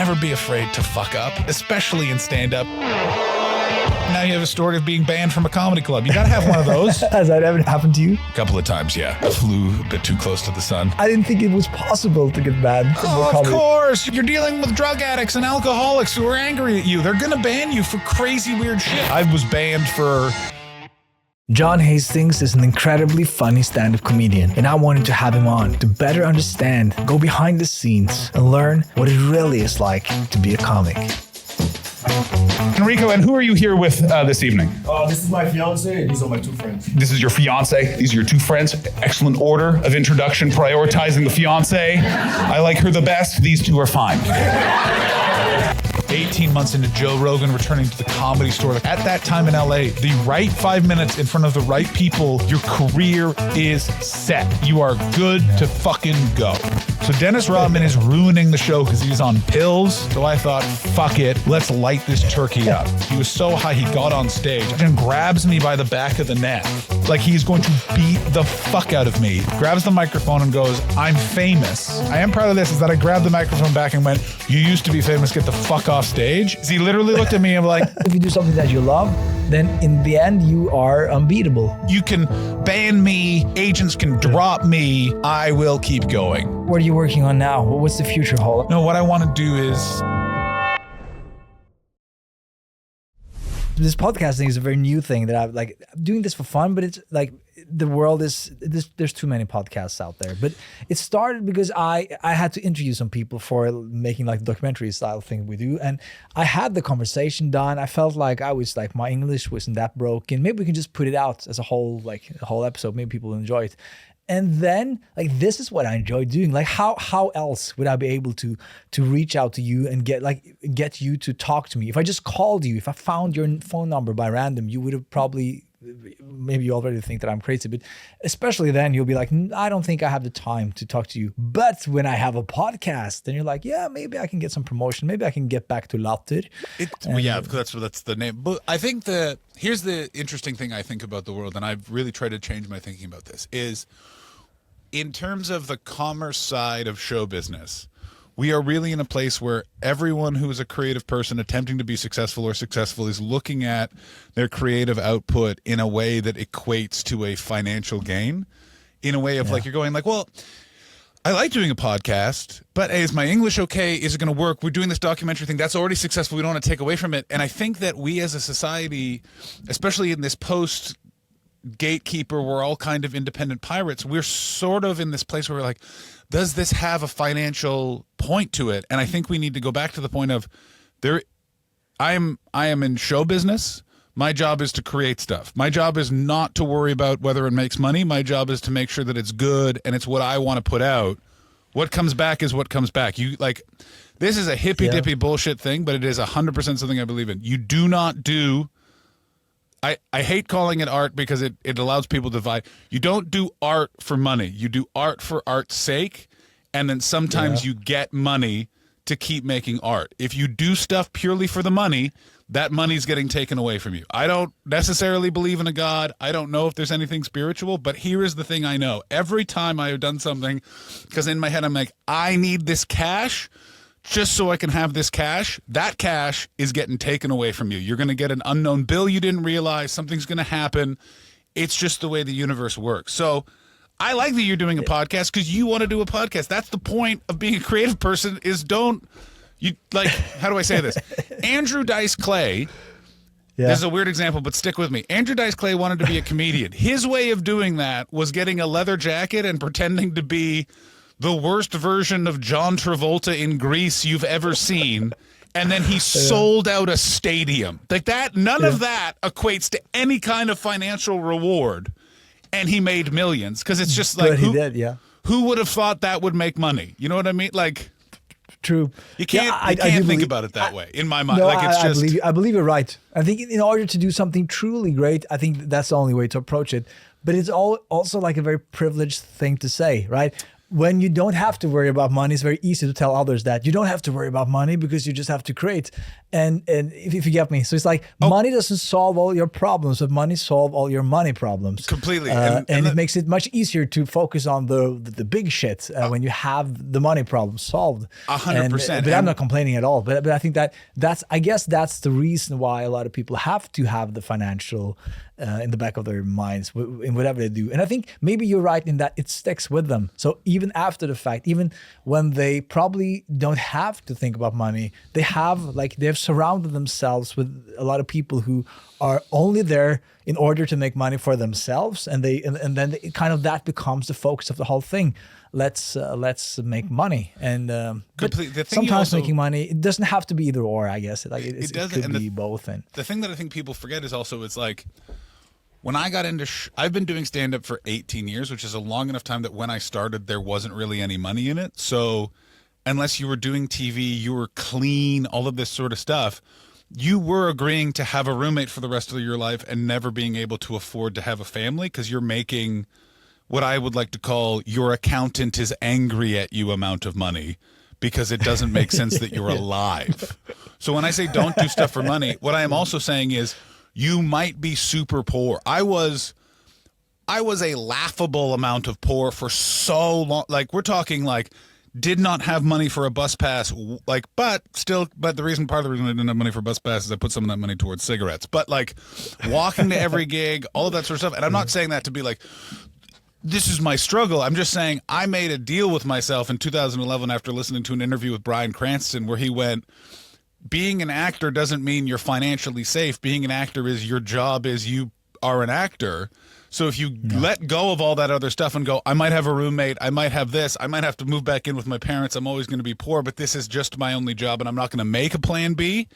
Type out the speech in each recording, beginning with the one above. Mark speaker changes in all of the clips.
Speaker 1: never be afraid to fuck up, especially in stand-up. Now you have a story of being banned from a comedy club. You gotta have one of those.
Speaker 2: Has that ever happened to you?
Speaker 1: A couple of times, yeah. I flew a bit too close to the sun.
Speaker 2: I didn't think it was possible to get banned from
Speaker 1: Oh,
Speaker 2: comedy.
Speaker 1: of course. You're dealing with drug addicts and alcoholics who are angry at you. They're gonna ban you for crazy weird shit. I was banned for...
Speaker 2: John Hastings is an incredibly funny stand-up comedian, and I wanted to have him on to better understand, go behind the scenes, and learn what it really is like to be a comic.
Speaker 1: Enrico, and who are you here with this evening?
Speaker 3: This is my fiance, and these are my two friends.
Speaker 1: This is your fiance. These are your two friends. Excellent order of introduction, prioritizing the fiance. I like her the best. These two are fine. 18 months into Joe Rogan returning to the Comedy Store. At that time in LA, the right 5 minutes in front of the right people, your career is set. You are good to fucking go. So Dennis Rodman is ruining the show because he's on pills. So I thought, fuck it, let's light this turkey up. He was so high, he got on stage and grabs me by the back of the neck like he's going to beat the fuck out of me. Grabs the microphone and goes, I'm famous. I am proud of this, is that I grabbed the microphone back and went, you used to be famous, get the fuck off stage. So he literally looked at me and was like,
Speaker 2: If you do something that you love, then in the end, you are unbeatable.
Speaker 1: you can ban me, agents can drop me, I will keep going.
Speaker 2: What are you working on now? What's the future hold?
Speaker 1: No, what I want to do is...
Speaker 2: This podcasting is a very new thing that I'm like doing this for fun, but it's like the world is, there's too many podcasts out there. But it started because I had to interview some people for making like the documentary style thing we do. And I had the conversation done. I felt like I was like, my English wasn't that broken. Maybe we can just put it out as a whole, like a whole episode. Maybe people will enjoy it. And then like, this is what I enjoy doing. Like how else would I be able to reach out to you and get you to talk to me? If I just called you, if I found your phone number by random, you would have probably, maybe you already think that I'm crazy, but especially then you'll be like, I don't think I have the time to talk to you. But when I have a podcast, then you're like, yeah, maybe I can get some promotion. Maybe I can get back to Latter.
Speaker 1: Yeah, that's the name. But I think here's the interesting thing I think about the world, and I've really tried to change my thinking about this, is in terms of the commerce side of show business, we are really in a place where everyone who is a creative person attempting to be successful or successful is looking at their creative output in a way that equates to a financial gain, in a way of like, you're going like, well, I like doing a podcast, but hey, is my English okay? Is it going to work? We're doing this documentary thing. That's already successful. We don't want to take away from it. And I think that we as a society, especially in this post gatekeeper, we're all kind of independent pirates. We're sort of in this place where we're like, does this have a financial point to it? And I think we need to go back to the point of I am in show business. My job is to create stuff. My job is not to worry about whether it makes money. My job is to make sure that it's good and it's what I want to put out. What comes back is what comes back. You like, this is a hippy dippy bullshit thing, but it is 100% something I believe in. You do not do, I hate calling it art because it allows people to divide. You don't do art for money. You do art for art's sake, and then sometimes you get money to keep making art. If you do stuff purely for the money, that money's getting taken away from you. I don't necessarily believe in a God. I don't know if there's anything spiritual, but here is the thing I know. Every time I have done something, because in my head I'm like, I need this cash, just so I can have this cash, that cash is getting taken away from you. You're going to get an unknown bill you didn't realize. Something's going to happen. It's just the way the universe works. So I like that you're doing a podcast because you want to do a podcast. That's the point of being a creative person is how do I say this? Andrew Dice Clay, this is a weird example, but stick with me. Andrew Dice Clay wanted to be a comedian. His way of doing that was getting a leather jacket and pretending to be the worst version of John Travolta in Grease you've ever seen, and then he sold out a stadium. Like that, none of that equates to any kind of financial reward, and he made millions, because it's just like, who would have thought that would make money? You know what I mean? Like,
Speaker 2: true.
Speaker 1: You can't think about it that way, in my mind.
Speaker 2: No,
Speaker 1: like it's
Speaker 2: I believe you're right. I think in order to do something truly great, I think that's the only way to approach it. But it's also like a very privileged thing to say, right? when you don't have to worry about money, it's very easy to tell others that you don't have to worry about money because you just have to create. And if you get me, so it's like money doesn't solve all your problems, but money solve all your money problems.
Speaker 1: Completely.
Speaker 2: And it makes it much easier to focus on the big shit when you have the money problem solved.
Speaker 1: 100%.
Speaker 2: But I'm not complaining at all. But I think I guess that's the reason why a lot of people have to have the financial in the back of their minds in whatever they do. And I think maybe you're right in that it sticks with them. So even after the fact, even when they probably don't have to think about money, they've surrounded themselves with a lot of people who are only there in order to make money for themselves, and then it kind of that becomes the focus of the whole thing. Let's make money, and but sometimes making money, it doesn't have to be either or. I guess it could be both. And
Speaker 1: the thing that I think people forget is also it's like when I got into I've been doing stand-up for 18 years, which is a long enough time that when I started there wasn't really any money in it. So unless you were doing TV, you were clean, all of this sort of stuff, you were agreeing to have a roommate for the rest of your life and never being able to afford to have a family because you're making what I would like to call your accountant is angry at you amount of money because it doesn't make sense that you're alive. So when I say don't do stuff for money, what I am also saying is you might be super poor. I was a laughable amount of poor for so long. Like we're talking like did not have money for a bus pass, like, but part of the reason I didn't have money for a bus pass is I put some of that money towards cigarettes. But like walking to every gig, all of that sort of stuff. And I'm not saying that to be like, this is my struggle. I'm just saying I made a deal with myself in 2011 after listening to an interview with Bryan Cranston where he went, being an actor doesn't mean you're financially safe. Being an actor is your job is you are an actor. So if you let go of all that other stuff and go, I might have a roommate, I might have this, I might have to move back in with my parents, I'm always going to be poor, but this is just my only job and I'm not going to make a plan B.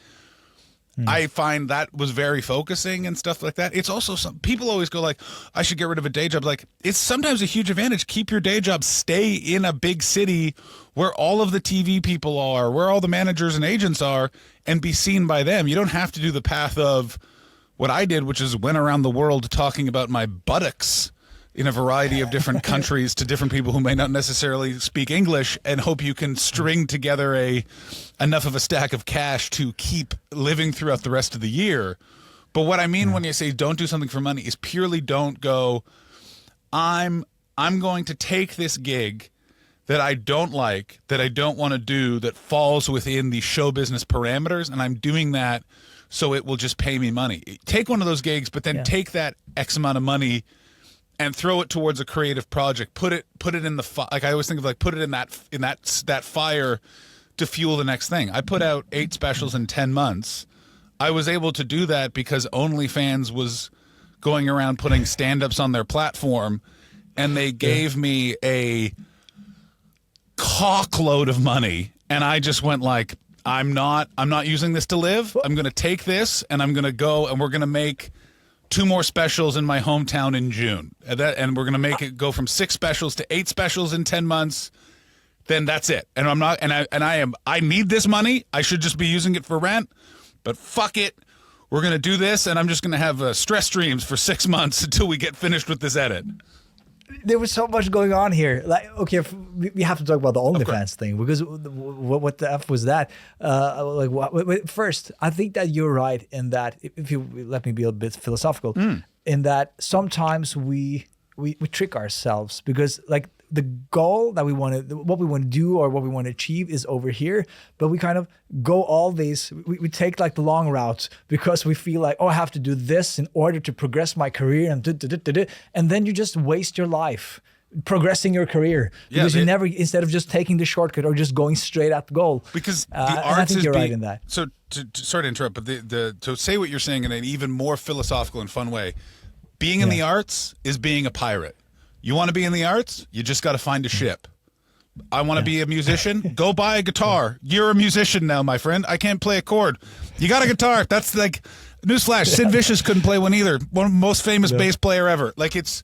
Speaker 1: I find that was very focusing and stuff like that. It's also some people always go like, I should get rid of a day job. Like it's sometimes a huge advantage. Keep your day job, stay in a big city where all of the TV people are, where all the managers and agents are, and be seen by them. You don't have to do the path of what I did, which is went around the world talking about my buttocks in a variety of different countries to different people who may not necessarily speak English and hope you can string together enough of a stack of cash to keep living throughout the rest of the year. But what I mean when you say don't do something for money is purely don't go, I'm going to take this gig that I don't like, that I don't want to do, that falls within the show business parameters, and I'm doing that so it will just pay me money. Take one of those gigs, but then take that X amount of money and throw it towards a creative project. Put it in the like I always think of like put it in that fire to fuel the next thing. I put out 8 specials in 10 months. I was able to do that because OnlyFans was going around putting stand-ups on their platform, and they gave me a cockload of money, and I just went like, I'm not using this to live. I'm going to take this and I'm going to go and we're going to make 2 more specials in my hometown in June. And we're going to make it go from 6 specials to 8 specials in 10 months. Then that's it. And I'm not, I need this money. I should just be using it for rent, but fuck it. We're going to do this. And I'm just going to have stress streams for 6 months until we get finished with this edit.
Speaker 2: There was so much going on here. Like, okay, we have to talk about the OnlyFans thing because what the F was that? First, I think that you're right in that. If you let me be a bit philosophical, in that sometimes we trick ourselves because like the goal that what we want to do or what we want to achieve is over here, but we kind of go all these, we take like the long route because we feel like, oh, I have to do this in order to progress my career and then you just waste your life progressing your career because you never, instead of just taking the shortcut or just going straight at the goal.
Speaker 1: Because the arts
Speaker 2: I think you're right in that.
Speaker 1: So sorry to interrupt, but to say what you're saying in an even more philosophical and fun way, being in the arts is being a pirate. You want to be in the arts? You just got to find a ship. I want to be a musician? Go buy a guitar. You're a musician now, my friend. I can't play a chord. You got a guitar. That's like, newsflash, Sid Vicious couldn't play one either. One of the most famous bass player ever. Like it's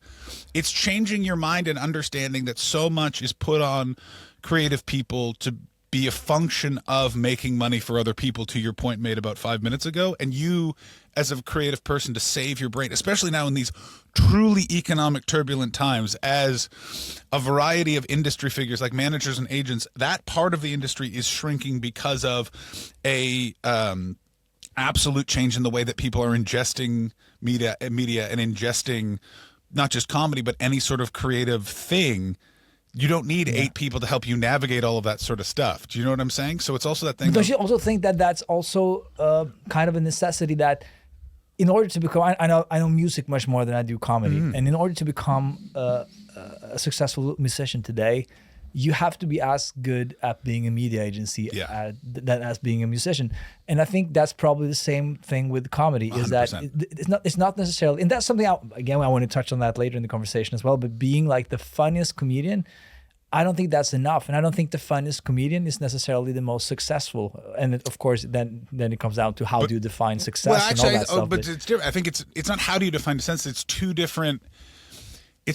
Speaker 1: changing your mind and understanding that so much is put on creative people to be a function of making money for other people, to your point made about 5 minutes ago. And you, as a creative person, to save your brain, especially now in these truly economic turbulent times, as a variety of industry figures like managers and agents, that part of the industry is shrinking because of a absolute change in the way that people are ingesting media and ingesting not just comedy, but any sort of creative thing. You don't need 8 people to help you navigate all of that sort of stuff. Do you know what I'm saying? So it's also that thing.
Speaker 2: But don't you also think that that's also kind of a necessity that in order to become, I know music much more than I do comedy. And in order to become a successful musician today, you have to be as good at being a media agency as being a musician. And I think that's probably the same thing with comedy, is
Speaker 1: 100%.
Speaker 2: that it's not necessarily, and that's something I want to touch on that later in the conversation as well, but being like the funniest comedian, I don't think that's enough. And I don't think the funniest comedian is necessarily the most successful. And of course, then it comes down to how do you define success and all that stuff.
Speaker 1: But it's different. I think it's not how do you define success, it's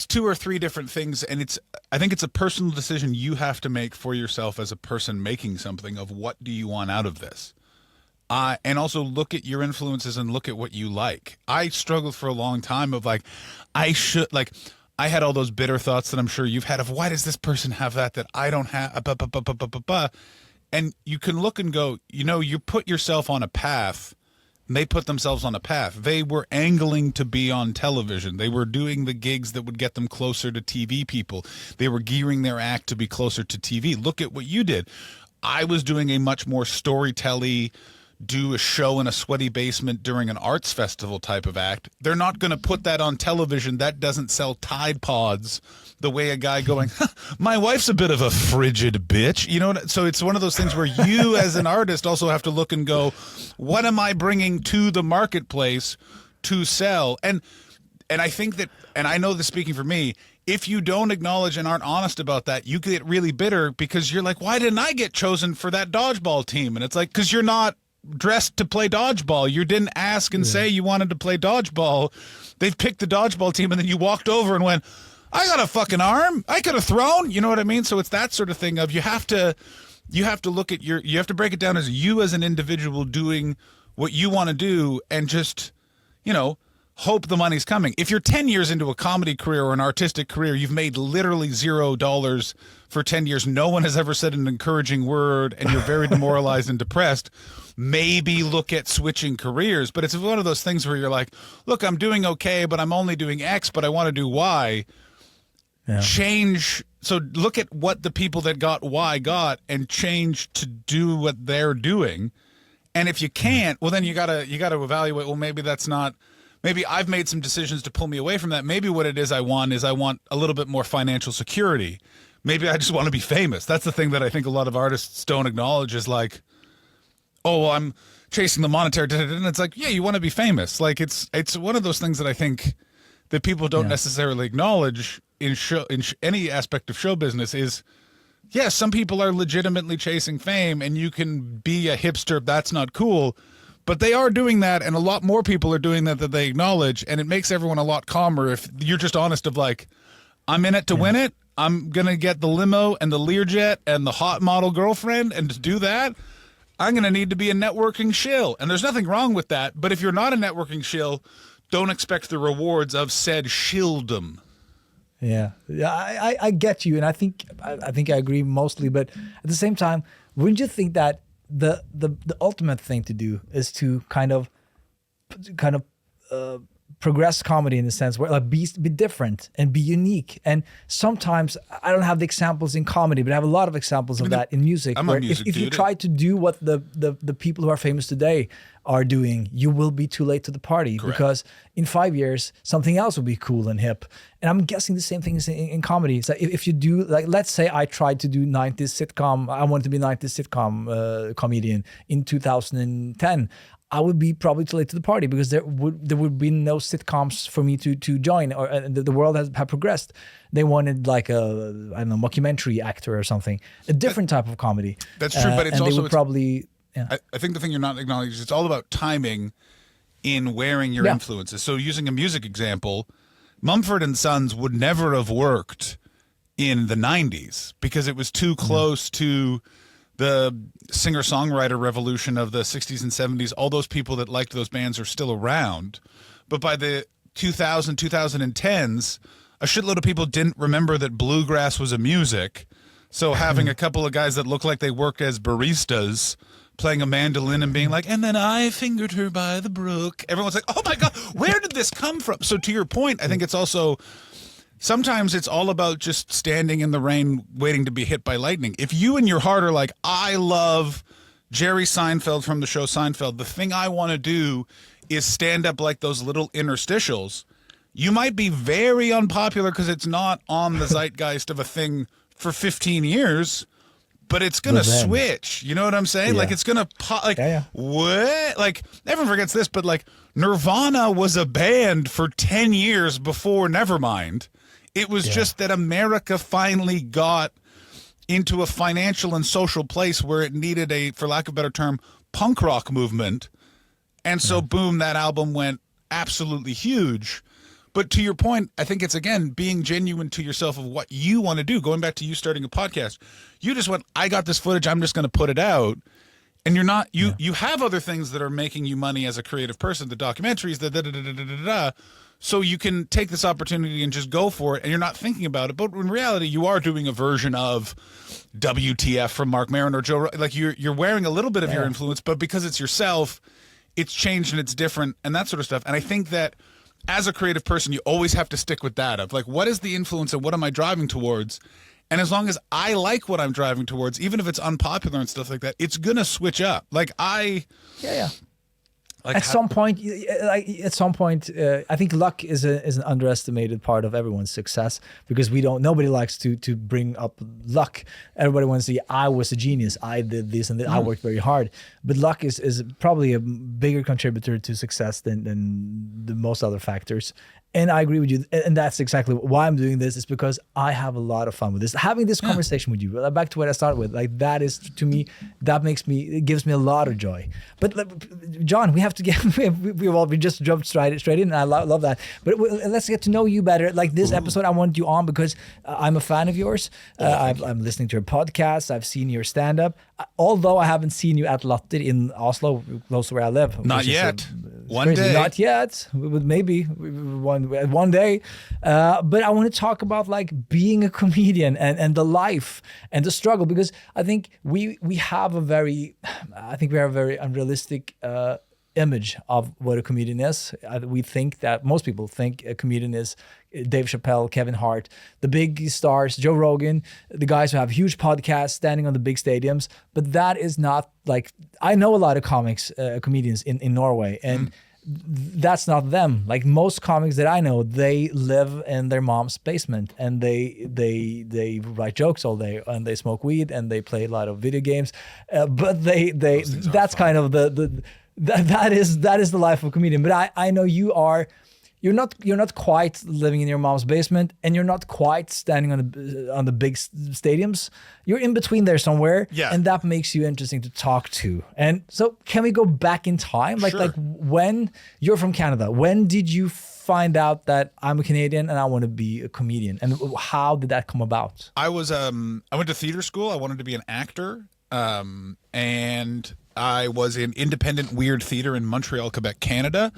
Speaker 1: 2 or 3 different things, and I think it's a personal decision you have to make for yourself as a person making something, of what do you want out of this. And also look at your influences and look at what you like. I struggled for a long time of I had all those bitter thoughts that I'm sure you've had of, why does this person have that I don't have? And you can look and go, you put yourself on a path. They put themselves on a path. They were angling to be on television. They were doing the gigs that would get them closer to TV people. They were gearing their act to be closer to TV. Look at what you did. I was doing a much more storytelling, do a show in a sweaty basement during an arts festival type of act. They're not going to put that on television. That doesn't sell Tide Pods the way a guy going, my wife's a bit of a frigid bitch. So it's one of those things where you as an artist also have to look and go, what am I bringing to the marketplace to sell? And I think that, and I know this speaking for me, if you don't acknowledge and aren't honest about that, you get really bitter because you're like, why didn't I get chosen for that dodgeball team? And it's like, because you're not dressed to play dodgeball. You didn't ask and say you wanted to play dodgeball. They've picked the dodgeball team, and then you walked over and went, I got a fucking arm. I could have thrown. You know what I mean? So it's that sort of thing of you have to look at you have to break it down as you as an individual doing what you want to do, and just, hope the money's coming. If you're 10 years into a comedy career or an artistic career, you've made literally $0 for 10 years. No one has ever said an encouraging word, and you're very demoralized and depressed. Maybe look at switching careers. But it's one of those things where you're like, look, I'm doing okay, but I'm only doing X, but I want to do Y. Yeah. Change. So look at what the people that got Y got and change to do what they're doing. And if you can't, well, then you gotta evaluate, well, maybe that's not, maybe I've made some decisions to pull me away from that. Maybe what it is I want a little bit more financial security. Maybe I just want to be famous. That's the thing that I think a lot of artists don't acknowledge, is like, oh, well, I'm chasing the monetary, and it's like, yeah, you want to be famous. Like it's one of those things that I think that people don't necessarily acknowledge in any aspect of show business is, yes, some people are legitimately chasing fame, and you can be a hipster. That's not cool. But they are doing that, and a lot more people are doing that they acknowledge, and it makes everyone a lot calmer if you're just honest of like, I'm in it to win it. I'm going to get the limo and the Learjet and the hot model girlfriend, and to do that, I'm going to need to be a networking shill. And there's nothing wrong with that, but if you're not a networking shill, don't expect the rewards of said shilldom.
Speaker 2: Yeah, I get you, and I think I agree mostly, but at the same time, wouldn't you think that the ultimate thing to do is to kind of progress comedy in the sense where like be different and be unique? And sometimes I don't have the examples in comedy, but I have a lot of examples of that in music.
Speaker 1: I'm
Speaker 2: where
Speaker 1: a music
Speaker 2: if you try to do what the people who are famous today are doing, you will be too late to the party. Correct. Because in 5 years something else will be cool and hip. And I'm guessing the same thing is in comedy. So if you do, like, let's say I tried to do 90s sitcom, I wanted to be a 90s sitcom comedian in 2010. I would be probably too late to the party because there would be no sitcoms for me to join, or the world has progressed. They wanted like a, I don't know, mockumentary actor or something, a different type of comedy.
Speaker 1: That's true, but it's
Speaker 2: and
Speaker 1: also
Speaker 2: they would probably. Yeah.
Speaker 1: I think the thing you're not acknowledging is it's all about timing in wearing your influences. So using a music example, Mumford & Sons would never have worked in the 90s because it was too close to the singer-songwriter revolution of the 60s and 70s, all those people that liked those bands are still around. But by the 2010s, a shitload of people didn't remember that bluegrass was a music. So having a couple of guys that look like they work as baristas playing a mandolin and being like, and then I fingered her by the brook. Everyone's like, oh my God, where did this come from? So to your point, I think it's also... Sometimes it's all about just standing in the rain waiting to be hit by lightning. If you in your heart are like, I love Jerry Seinfeld from the show Seinfeld, the thing I want to do is stand up like those little interstitials, you might be very unpopular because it's not on the zeitgeist of a thing for 15 years, but it's going to switch. You know what I'm saying?
Speaker 2: Yeah.
Speaker 1: Like it's going to pop. Like, what? Like everyone forgets this, but like Nirvana was a band for 10 years before Nevermind. It was just that America finally got into a financial and social place where it needed a, for lack of a better term, punk rock movement. And so, boom, that album went absolutely huge. But to your point, I think it's, again, being genuine to yourself of what you want to do. Going back to you starting a podcast, you just went, I got this footage, I'm just going to put it out. And you're not, you have other things that are making you money as a creative person, the documentaries, the da-da-da-da-da-da. So you can take this opportunity and just go for it, and you're not thinking about it. But in reality, you are doing a version of WTF from Mark Maron or Joe. Like you're wearing a little bit of your influence, but because it's yourself, it's changed and it's different and that sort of stuff. And I think that as a creative person, you always have to stick with that of like, what is the influence and what am I driving towards? And as long as I like what I'm driving towards, even if it's unpopular and stuff like that, it's gonna switch up. Like
Speaker 2: At some point, I think luck is an underestimated part of everyone's success because nobody likes to bring up luck. Everybody wants to say, I was a genius, I did this and that, I worked very hard. But luck is probably a bigger contributor to success than the most other factors. And I agree with you. And that's exactly why I'm doing this, is because I have a lot of fun with this. Having this conversation with you, back to what I started with, like that is, to me, it gives me a lot of joy. But John, we have to get, we just jumped straight in, and I love that. But let's get to know you better. Like this episode, I wanted you on because I'm a fan of yours. I'm listening to your podcast. I've seen your stand-up. Although I haven't seen you at Latter in Oslo, close to where I live.
Speaker 1: Not yet. One day.
Speaker 2: Not yet. Maybe one day. But I want to talk about like being a comedian and the life and the struggle, because I think we have a very unrealistic image of what a comedian is. We think that most people think a comedian is Dave Chappelle, Kevin Hart, the big stars, Joe Rogan, the guys who have huge podcasts, standing on the big stadiums. But that is not like, I know a lot of comedians in Norway, and that's not them. Like most comics that I know, they live in their mom's basement and they write jokes all day and they smoke weed and they play a lot of video games. But that's kind of that is the life of a comedian. But I know you're not quite living in your mom's basement, and you're not quite standing on the big stadiums. You're in between there somewhere, and that makes you interesting to talk to. And so, can we go back in time? Like when you're from Canada, when did you find out that I'm a Canadian and I want to be a comedian, and how did that come about?
Speaker 1: I went to theater school. I wanted to be an actor, and I was in independent weird theater in Montreal, Quebec, Canada,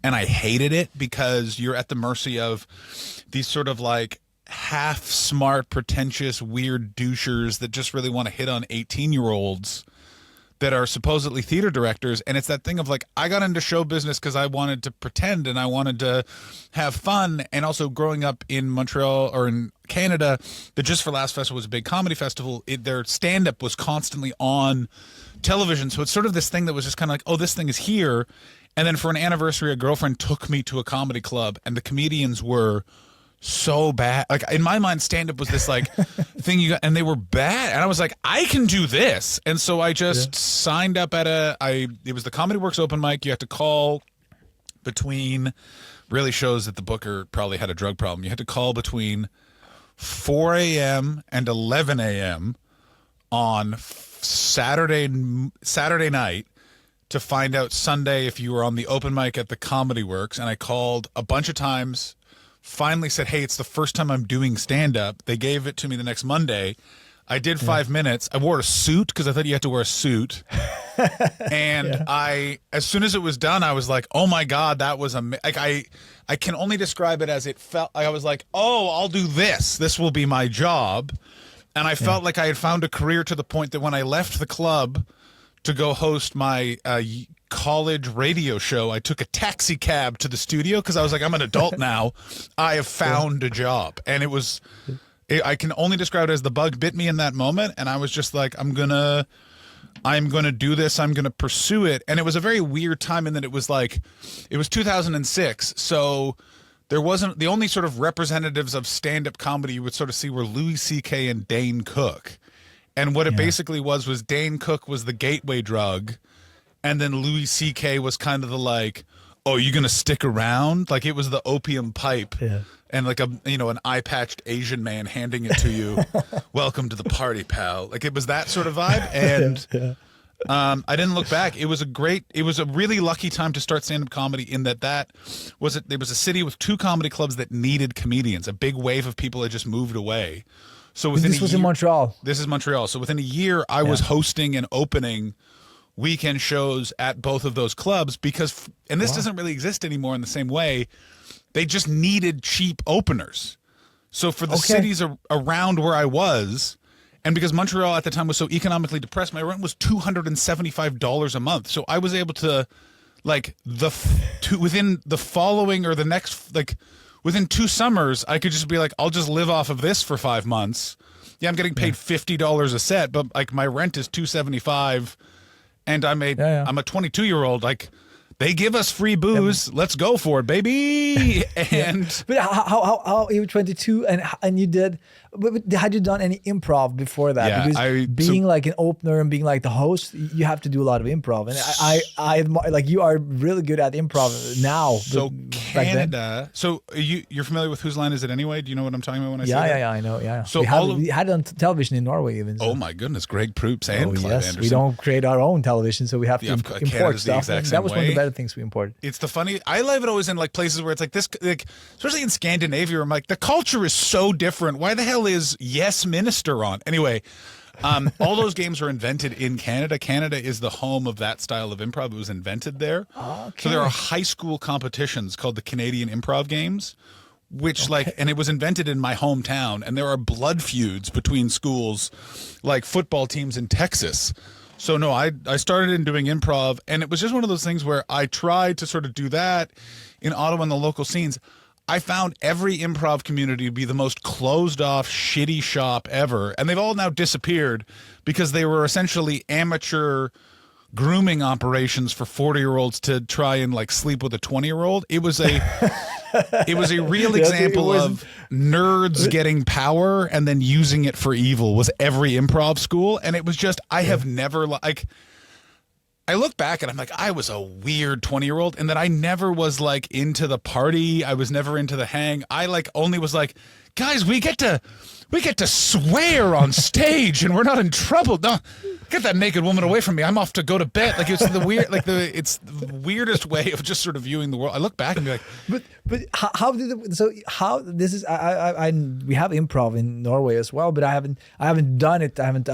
Speaker 1: and I hated it because you're at the mercy of these sort of like half smart, pretentious, weird douchers that just really want to hit on 18-year-olds that are supposedly theater directors. And it's that thing of like, I got into show business because I wanted to pretend and I wanted to have fun. And also growing up in Montreal or in Canada, the Just for Laughs Festival was a big comedy festival. Their stand-up was constantly on television. So it's sort of this thing that was just kind of like, oh, this thing is here. And then for an anniversary, a girlfriend took me to a comedy club and the comedians were so bad. Like in my mind, stand-up was this like thing you got, and they were bad. And I was like, I can do this. And so I just signed up at it was the Comedy Works open mic. You have to call between, really shows that the booker probably had a drug problem. You had to call between 4 a.m. and 11 a.m. on Saturday night to find out Sunday if you were on the open mic at the Comedy Works. And I called a bunch of times, finally said, hey, it's the first time I'm doing stand-up. They gave it to me the next Monday. I did 5 minutes. I wore a suit because I thought you had to wear a suit. And as soon as it was done, I was like, oh my God, that was like, I can only describe it as it felt. I was like, oh, I'll do this. This will be my job. And I felt like I had found a career to the point that when I left the club to go host my college radio show, I took a taxi cab to the studio because I was like, I'm an adult now. I have found a job. And it was... I can only describe it as the bug bit me in that moment, and I was just like, I'm gonna do this. I'm gonna pursue it. And it was a very weird time in that it was 2006, so there wasn't the only sort of representatives of stand-up comedy you would sort of see were Louis C.K. and Dane Cook, and what it basically was Dane Cook was the gateway drug, and then Louis C.K. was kind of the like, oh, you gonna stick around? Like it was the opium pipe. Yeah. And like an eye-patched Asian man handing it to you. Welcome to the party, pal. Like it was that sort of vibe. And I didn't look back. It was a really lucky time to start stand-up comedy in that there was a city with 2 comedy clubs that needed comedians. A big wave of people had just moved away. So
Speaker 2: this was in Montreal.
Speaker 1: This is Montreal. So within a year, I was hosting and opening weekend shows at both of those clubs because, and this doesn't really exist anymore in the same way, they just needed cheap openers. So for the cities around where I was, and because Montreal at the time was so economically depressed, my rent was $275 a month. So I was able to, like, within the following or the next, like, within 2 summers, I could just be like, I'll just live off of this for 5 months. Yeah, I'm getting paid $50 a set, but like my rent is $275, and I'm a 22-year-old, like. They give us free booze. Let's go for it, baby. And
Speaker 2: but how you were 22 and you did? But had you done any improv before that?
Speaker 1: Yeah,
Speaker 2: because being like an opener and being like the host, you have to do a lot of improv. And I admire, like you are really good at improv now.
Speaker 1: So Canada. So you're familiar with Whose Line Is It Anyway? Do you know what I'm talking about when I say that?
Speaker 2: Yeah, I know. Yeah.
Speaker 1: So
Speaker 2: we had it on television in Norway even. So.
Speaker 1: Oh my goodness, Greg Proops and Clive Anderson.
Speaker 2: We don't create our own television, so we have to import
Speaker 1: Canada's
Speaker 2: stuff.
Speaker 1: The exact
Speaker 2: that was
Speaker 1: same
Speaker 2: one of
Speaker 1: way.
Speaker 2: the better things we imported.
Speaker 1: It's the funny. I live it always in like places where it's like this, like especially in Scandinavia. Where I'm like, the culture is so different. Why the hell is Yes Minister on? Anyway, all those games were invented in Canada. Canada is the home of that style of improv. It was invented there. Okay. So there are high school competitions called the Canadian Improv Games, which and it was invented in my hometown. And there are blood feuds between schools, like football teams in Texas. So no, I started in doing improv, and it was just one of those things where I tried to sort of do that in Ottawa and the local scenes. I found every improv community to be the most closed off, shitty shop ever. And they've all now disappeared because they were essentially amateur grooming operations for 40-year-olds to try and like sleep with a 20-year-old. It was a real example of nerds getting power and then using it for evil was every improv school. And it was just, I have never like, I look back and I'm like, I was a weird 20-year-old, and that I never was like into the party. I was never into the hang. I like only was like, guys, we get to swear on stage and we're not in trouble. No, get that naked woman away from me. I'm off to go to bed. Like it's it's the weirdest way of just sort of viewing the world. I look back and be like,
Speaker 2: but how this is we have improv in Norway as well, but I haven't done it. I haven't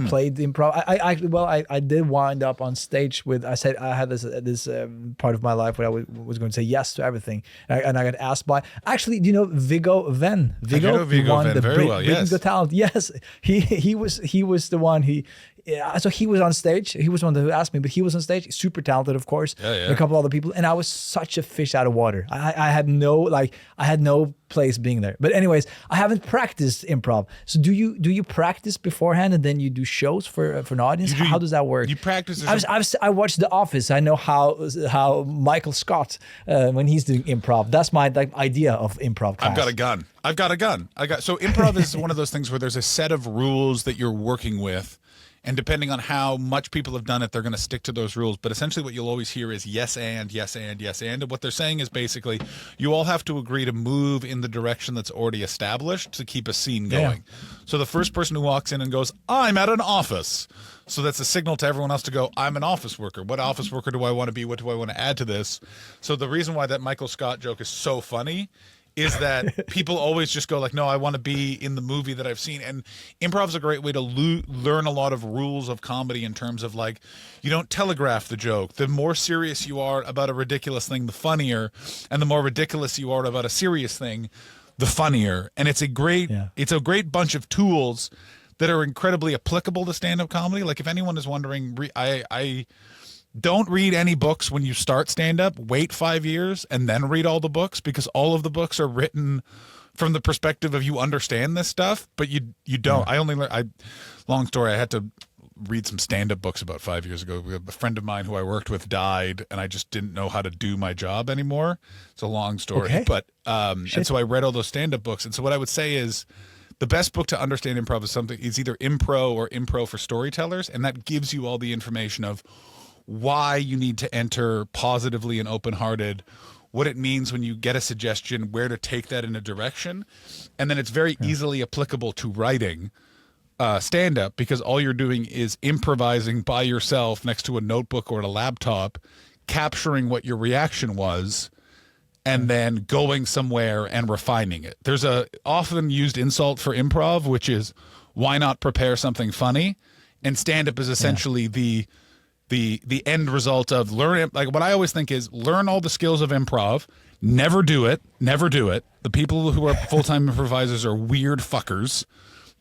Speaker 2: played improv. I did wind up on stage with, I had this part of my life where I was going to say yes to everything, and I got asked by, actually, do you know Viggo Venn? Viggo won the Britain's Got Talent. Yes, he was the one. So he was on stage. He was the one who asked me, but he was on stage. Super talented, of course. And a couple other people, and I was such a fish out of water. I had no place being there. But anyways, I haven't practiced improv. So do you practice beforehand and then you do shows for an audience? How does that work?
Speaker 1: You practice.
Speaker 2: I watched The Office. I know how Michael Scott when he's doing improv. That's my idea of improv class.
Speaker 1: I've got a gun. So improv is one of those things where there's a set of rules that you're working with. And depending on how much people have done it, they're going to stick to those rules. But essentially what you'll always hear is yes and, yes and, yes and. And what they're saying is basically you all have to agree to move in the direction that's already established to keep a scene going. Yeah. So the first person who walks in and goes, I'm at an office. So that's a signal to everyone else to go, I'm an office worker. What office worker do I want to be? What do I want to add to this? So the reason why that Michael Scott joke is so funny is that people always just go like, no, I want to be in the movie that I've seen. And improv is a great way to learn a lot of rules of comedy in terms of like, you don't telegraph the joke. The more serious you are about a ridiculous thing, the funnier. And the more ridiculous you are about a serious thing, the funnier. And it's a great bunch of tools that are incredibly applicable to stand-up comedy. Like if anyone is wondering, I don't read any books when you start stand-up. Wait 5 years and then read all the books, because all of the books are written from the perspective of you understand this stuff, but you don't. Long story, I had to read some stand-up books about 5 years ago. A friend of mine who I worked with died, and I just didn't know how to do my job anymore. It's a long story. But and so I read all those stand-up books. And so what I would say is the best book to understand improv is either Impro or Impro for Storytellers, and that gives you all the information of why you need to enter positively and open-hearted, what it means when you get a suggestion, where to take that in a direction. And then it's very easily applicable to writing stand-up, because all you're doing is improvising by yourself next to a notebook or a laptop, capturing what your reaction was, and then going somewhere and refining it. There's a often used insult for improv, which is, why not prepare something funny? And stand-up is essentially the end result of learning. Like what I always think is, learn all the skills of improv, never do it. The people who are full-time improvisers are weird fuckers.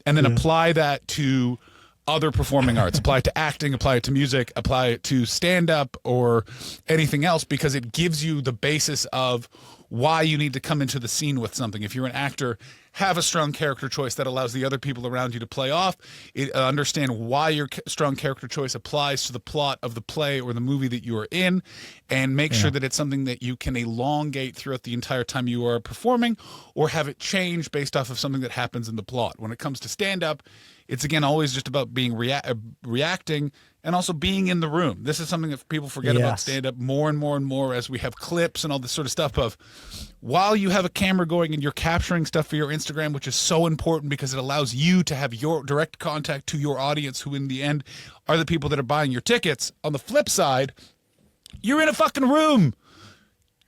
Speaker 1: And then apply that to other performing arts, apply it to acting, apply it to music, apply it to stand-up or anything else, because it gives you the basis of why you need to come into the scene with something. If you're an actor, have a strong character choice that allows the other people around you to play off. Understand why your strong character choice applies to the plot of the play or the movie that you are in, and make sure that it's something that you can elongate throughout the entire time you are performing, or have it change based off of something that happens in the plot. When it comes to stand-up, it's again always just about being reacting and also being in the room. This is something that people forget about stand-up more and more and more as we have clips and all this sort of stuff of, while you have a camera going and you're capturing stuff for your Instagram, which is so important because it allows you to have your direct contact to your audience, who in the end are the people that are buying your tickets. On the flip side, you're in a fucking room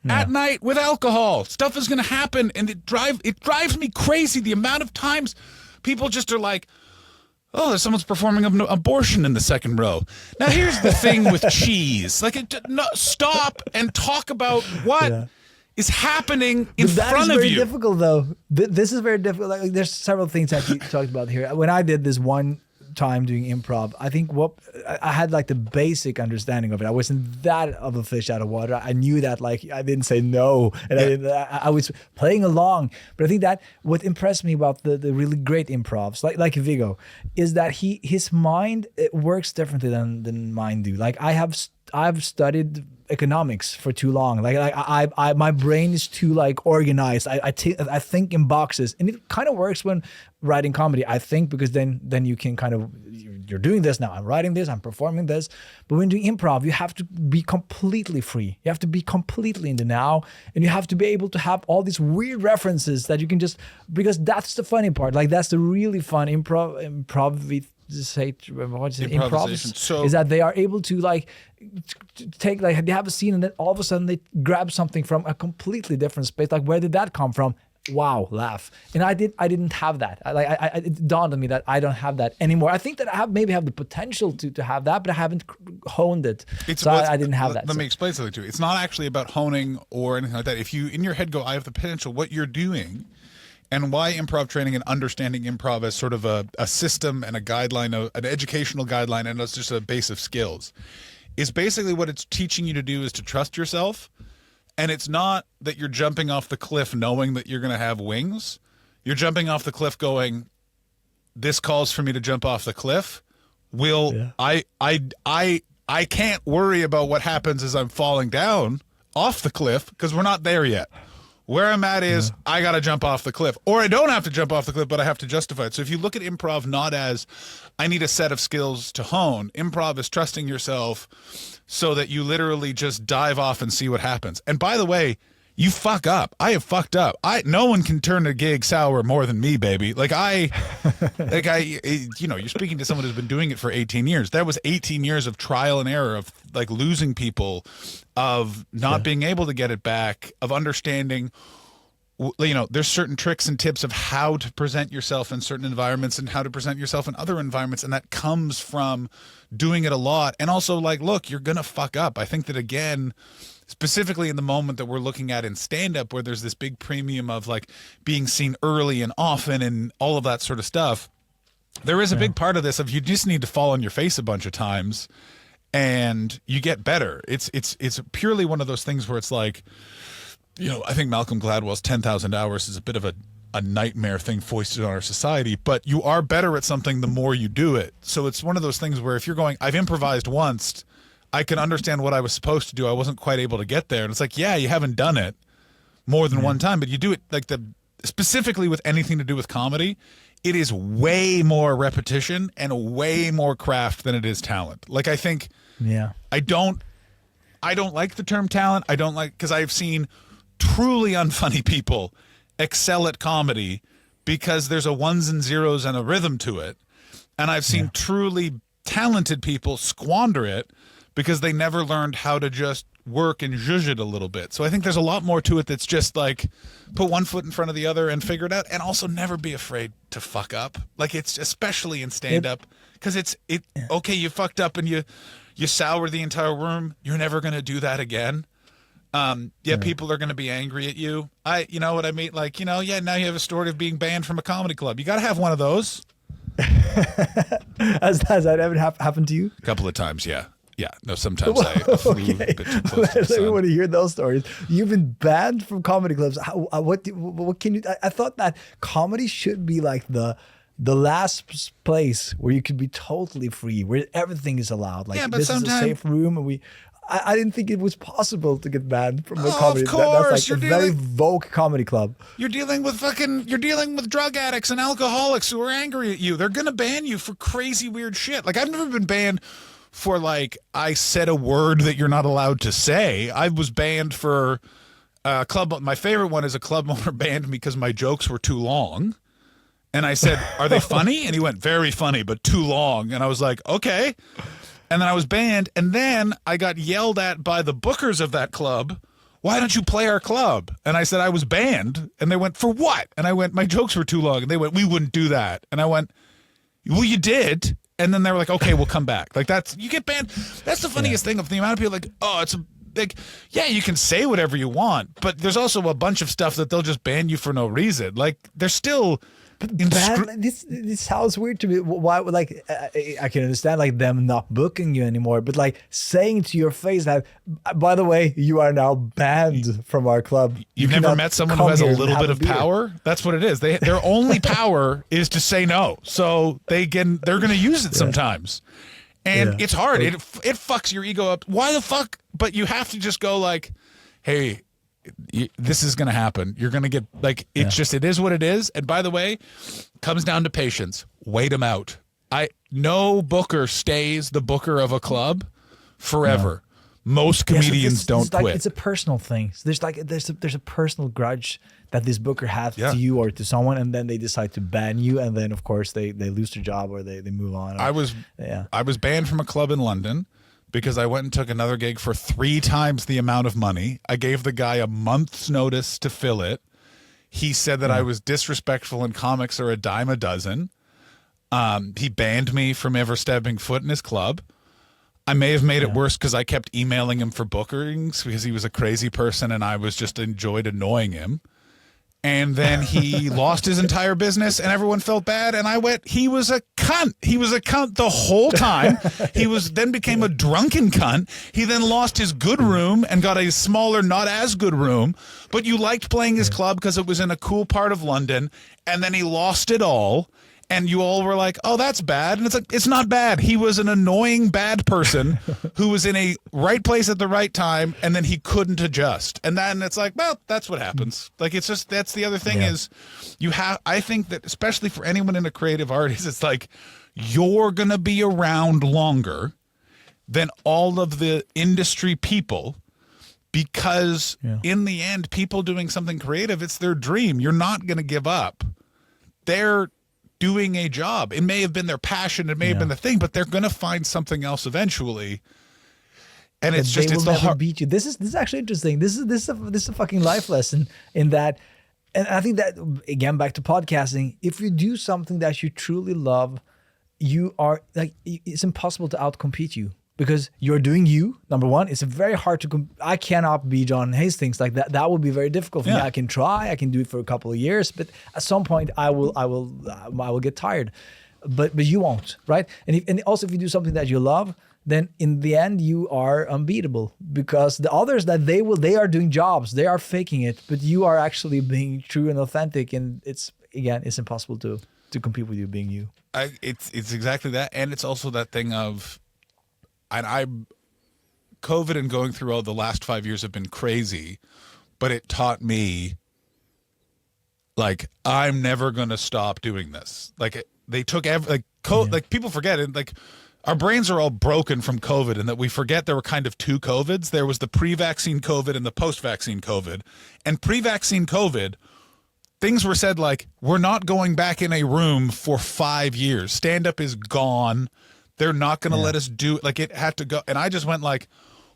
Speaker 1: at night with alcohol. Stuff is going to happen, and it drives me crazy the amount of times people just are like, oh, someone's performing an abortion in the second row. Now, here's the thing with cheese. Like, stop and talk about what is happening in front of you.
Speaker 2: That is very difficult, though. This is very difficult. Like, there's several things that you talked about here. When I did this one time doing improv, I think I had like the basic understanding of it. I wasn't that of a fish out of water. I knew that, like, I didn't say no, and I was playing along. But I think that what impressed me about the really great improvs, like Viggo, is that his mind, it works differently than mine do. Like I've studied economics for too long. Like I my brain is too like organized. I think in boxes, and it kind of works when writing comedy, I think, because then you can kind of, you're doing this now, I'm writing this, I'm performing this. But when doing improv, you have to be completely free. You have to be completely in the now, and you have to be able to have all these weird references that you can just, because that's the funny part. Like that's the really fun improvisation. So, is that they are able to like take, like, they have a scene and then all of a sudden they grab something from a completely different space. Like, where did that come from? Wow, laugh. And I didn't have that. It dawned on me that I don't have that anymore. I think that I maybe have the potential to have that, but I haven't honed it. I didn't have that.
Speaker 1: Let me explain something to you. It's not actually about honing or anything like that. If you in your head go, I have the potential, what you're doing, and why improv training and understanding improv as sort of a system and a guideline, an educational guideline, and it's just a base of skills, is basically what it's teaching you to do is to trust yourself. And it's not that you're jumping off the cliff knowing that you're going to have wings. You're jumping off the cliff going, this calls for me to jump off the cliff. I can't worry about what happens as I'm falling down off the cliff, because we're not there yet. Where I'm at is I got to jump off the cliff, or I don't have to jump off the cliff, but I have to justify it. So if you look at improv not as I need a set of skills to hone, improv is trusting yourself so that you literally just dive off and see what happens. And by the way, you fuck up. I have fucked up. No one can turn a gig sour more than me, baby. You're speaking to someone who's been doing it for 18 years. That was 18 years of trial and error, of like losing people, of not being able to get it back, of understanding there's certain tricks and tips of how to present yourself in certain environments and how to present yourself in other environments. And that comes from doing it a lot. And also, like, look, you're going to fuck up. I think that, again, specifically in the moment that we're looking at in stand-up, where there's this big premium of like being seen early and often and all of that sort of stuff, there is a big part of this of you just need to fall on your face a bunch of times and you get better. It's purely one of those things where it's like, I think Malcolm Gladwell's 10,000 hours is a bit of a nightmare thing foisted on our society, but you are better at something the more you do it. So it's one of those things where if you're going, I've improvised once, I can understand what I was supposed to do. I wasn't quite able to get there. And it's like, yeah, you haven't done it more than one time, but you do it like specifically with anything to do with comedy, it is way more repetition and way more craft than it is talent. Like, I think, I don't like the term talent. I don't like, because I've seen truly unfunny people excel at comedy because there's a ones and zeros and a rhythm to it. And I've seen truly talented people squander it because they never learned how to just work and zhuzh it a little bit. So I think there's a lot more to it that's just like put one foot in front of the other and figure it out, and also never be afraid to fuck up. Like, it's especially in stand-up, because okay, you fucked up and you sour the entire room. You're never going to do that again. People are going to be angry at you. You know what I mean? Like, now you have a story of being banned from a comedy club. You got to have one of those.
Speaker 2: Has that ever happened to you?
Speaker 1: A couple of times, yeah. Yeah, no, sometimes I flew a bit too close to the sun.
Speaker 2: I want to hear those stories. You've been banned from comedy clubs. What can you? I thought that comedy should be like the last place where you could be totally free, where everything is allowed. Like,
Speaker 1: but
Speaker 2: this is a safe room, and I didn't think it was possible to get banned from a comedy.
Speaker 1: Of course,
Speaker 2: that's like a very woke comedy club.
Speaker 1: You're dealing with drug addicts and alcoholics who are angry at you. They're gonna ban you for crazy weird shit. Like, I've never been banned for, like, I said a word that you're not allowed to say. I was banned for a club. My favorite one is a club owner banned me because my jokes were too long. And I said, are they funny? And he went, very funny, but too long. And I was like, okay. And then I was banned. And then I got yelled at by the bookers of that club. Why don't you play our club? And I said, I was banned. And they went, for what? And I went, my jokes were too long. And they went, we wouldn't do that. And I went, well, you did. And then they were like, okay, we'll come back. Like, you get banned. That's the funniest thing of the amount of people like, you can say whatever you want, but there's also a bunch of stuff that they'll just ban you for no reason. Like, they're still...
Speaker 2: This sounds weird to me. Why? Like, I can understand like them not booking you anymore, but like saying to your face that, by the way, you are now banned from our club.
Speaker 1: You've never met someone who has a little bit of power? That's what it is. Their only power is to say no. So they're going to use it sometimes. And it's hard. It fucks your ego up. Why the fuck? But you have to just go like, hey, this is going to happen. You're going to get like, it's just, it is what it is. And by the way, comes down to patience. Wait them out. No booker stays the booker of a club forever. Most comedians don't quit.
Speaker 2: It's a personal thing. So there's a personal grudge that this booker has to you or to someone, and then they decide to ban you, and then of course they lose their job or they move on.
Speaker 1: I was banned from a club in London because I went and took another gig for 3 times the amount of money. I gave the guy a month's notice to fill it. He said that I was disrespectful and comics are a dime a dozen. He banned me from ever stepping foot in his club. I may have made it worse because I kept emailing him for bookings because he was a crazy person and I was just enjoyed annoying him. And then he lost his entire business and everyone felt bad. And I went, he was a cunt. He was a cunt the whole time. He then became a drunken cunt. He then lost his good room and got a smaller, not as good room. But you liked playing his club because it was in a cool part of London. And then he lost it all. And you all were like, oh, that's bad. And it's like, it's not bad. He was an annoying bad person who was in a right place at the right time, and then he couldn't adjust. And then it's like, well, that's what happens. Like, it's just, that's the other thing is I think that especially for anyone in a creative artist, it's like, you're going to be around longer than all of the industry people because in the end, people doing something creative, it's their dream. You're not going to give up. They're doing a job. It may have been their passion, it may have been the thing, but they're going to find something else eventually. And it's just, it's the
Speaker 2: never beat you. This is actually interesting. This is a fucking life lesson in that And I think that, again, back to podcasting, if you do something that you truly love, you are like, it's impossible to outcompete you because you're doing you, number one. It's very hard to, I cannot be John Hastings like that. That would be very difficult for me. I can try, I can do it for a couple of years, but at some point I will get tired. But you won't, right? And also if you do something that you love, then in the end you are unbeatable because the others that they are doing jobs, they are faking it, but you are actually being true and authentic, and it's impossible to compete with you being you.
Speaker 1: It's exactly that, and it's also that thing of, and COVID and going through all the last 5 years have been crazy, but it taught me, like, I'm never gonna stop doing this. Like they took like people forget it, like. Our brains are all broken from COVID, and that we forget there were kind of two COVIDs. There was the pre-vaccine COVID and the post-vaccine COVID. And pre-vaccine COVID, things were said like, we're not going back in a room for 5 years. Stand-up is gone. They're not going to let us do it. Like, it had to go. And I just went like,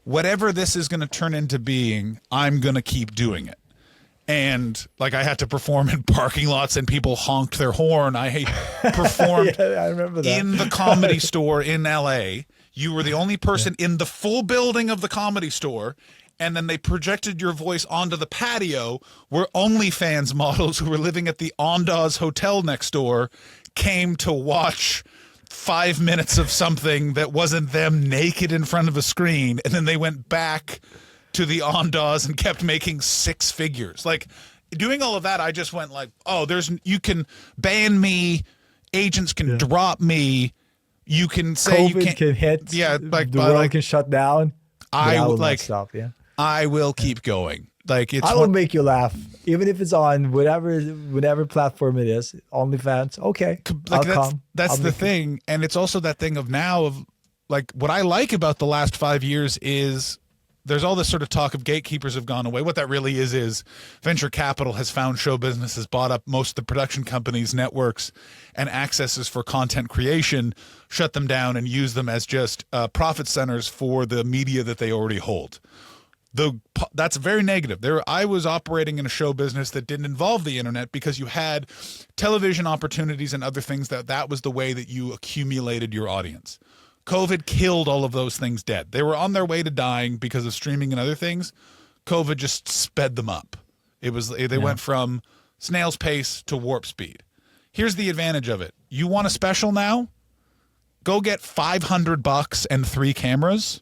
Speaker 1: whatever this is going to turn into being, I'm going to keep doing it. And like I had to perform in parking lots and people honked their horn. I performed
Speaker 2: I remember that.
Speaker 1: in the Comedy Store in LA. You were the only person in the full building of the Comedy Store. And then they projected your voice onto the patio where OnlyFans models who were living at the Andaz Hotel next door came to watch 5 minutes of something that wasn't them naked in front of a screen. And then they went back to the Andaz and kept making six figures. Like, doing all of that, I just went like, oh, you can ban me, agents can drop me, you can say
Speaker 2: COVID
Speaker 1: you can't,
Speaker 2: can hit,
Speaker 1: like
Speaker 2: the world can shut down.
Speaker 1: I
Speaker 2: will
Speaker 1: like
Speaker 2: not stop.
Speaker 1: I will keep going. Like, it's
Speaker 2: I will make you laugh, even if it's on whatever platform it is. OnlyFans, okay,
Speaker 1: like,
Speaker 2: I'll come.
Speaker 1: That's the thing, and it's also that thing of now of like what I like about the last 5 years is. There's all this sort of talk of gatekeepers have gone away. What that really is venture capital has found show business, has bought up most of the production companies, networks, and accesses for content creation, shut them down, and use them as just profit centers for the media that they already hold. That's very negative. I was operating in a show business that didn't involve the internet because you had television opportunities and other things that was the way that you accumulated your audience. COVID killed all of those things dead. They were on their way to dying because of streaming and other things. COVID just sped them up. They went from snail's pace to warp speed. Here's the advantage of it. You want a special now? Go get $500 and 3 cameras.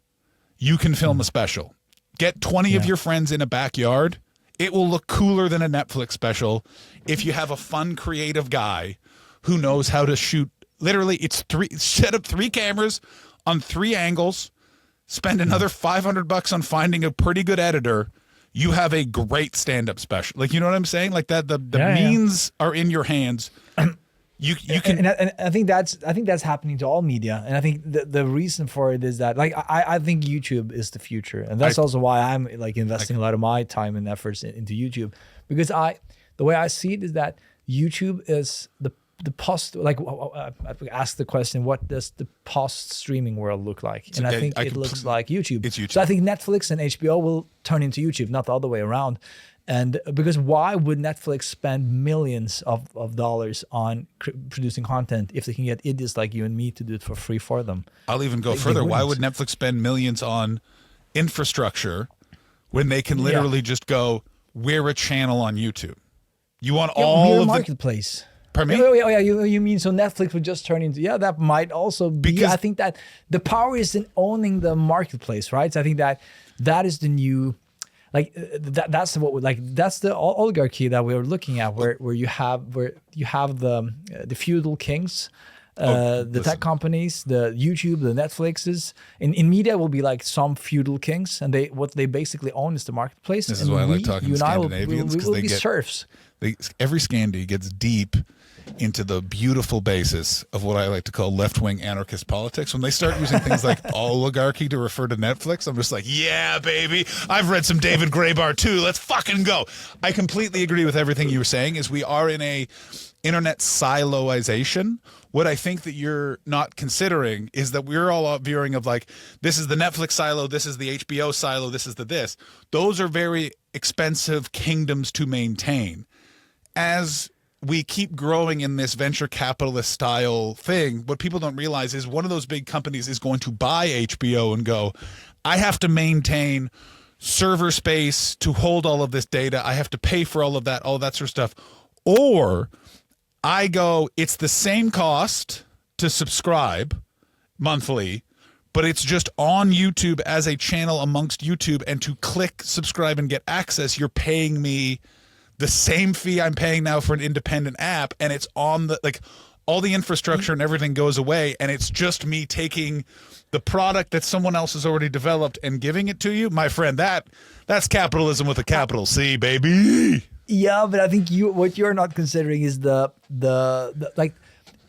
Speaker 1: You can film a special. Get 20 of your friends in a backyard. It will look cooler than a Netflix special if you have a fun, creative guy who knows how to shoot. Literally, it's set up 3 cameras on 3 angles, spend another $500 on finding a pretty good editor. You have a great stand-up special. Like, you know what I'm saying? Like that, the means are in your hands. You can,
Speaker 2: and I think that's happening to all media. And I think the reason for it is that, like, I think YouTube is the future, and that's also why I'm like investing a lot of my time and efforts into YouTube, because the way I see it is that YouTube is the post, like, I asked the question, what does the post streaming world look like? And I think it looks like YouTube.
Speaker 1: It's YouTube.
Speaker 2: So I think Netflix and HBO will turn into YouTube, not the other way around. And because why would Netflix spend millions of dollars on producing content if they can get idiots like you and me to do it for free for them?
Speaker 1: I'll even go further. Why would Netflix spend millions on infrastructure when they can literally just go, we're a channel on YouTube? You want all
Speaker 2: we're a
Speaker 1: of
Speaker 2: marketplace.
Speaker 1: Pardon me?
Speaker 2: Oh, yeah, you mean so Netflix would just turn into, that might also be, because I think that the power is in owning the marketplace, right? So I think that is the new, like, that's the oligarchy that we're looking at, where you have the feudal kings, the tech companies, the YouTube, the Netflixes. In media will be like some feudal kings, and what they basically own is the marketplace.
Speaker 1: This is why I like talking to Scandinavians,
Speaker 2: because they get serfs.
Speaker 1: Every Scandi gets deep into the beautiful basis of what I like to call left-wing anarchist politics. When they start using things like oligarchy to refer to Netflix, I'm just like, yeah, baby. I've read some David Graeber too. Let's fucking go. I completely agree with everything you were saying. Is we are in a internet siloization. What I think that you're not considering is that we're all veering of like, this is the Netflix silo, this is the HBO silo, this is the this. Those are very expensive kingdoms to maintain. as we keep growing in this venture capitalist style thing, what people don't realize is one of those big companies is going to buy HBO and go, I have to maintain server space to hold all of this data. I have to pay for all of that sort of stuff. Or I go, it's the same cost to subscribe monthly, but it's just on YouTube as a channel amongst YouTube, and to click subscribe and get access, you're paying me the same fee I'm paying now for an independent app, and it's on the, like, all the infrastructure and everything goes away, and it's just me taking the product that someone else has already developed and giving it to you. My friend, that's capitalism with a capital C, baby.
Speaker 2: Yeah, but I think what you're not considering is the like,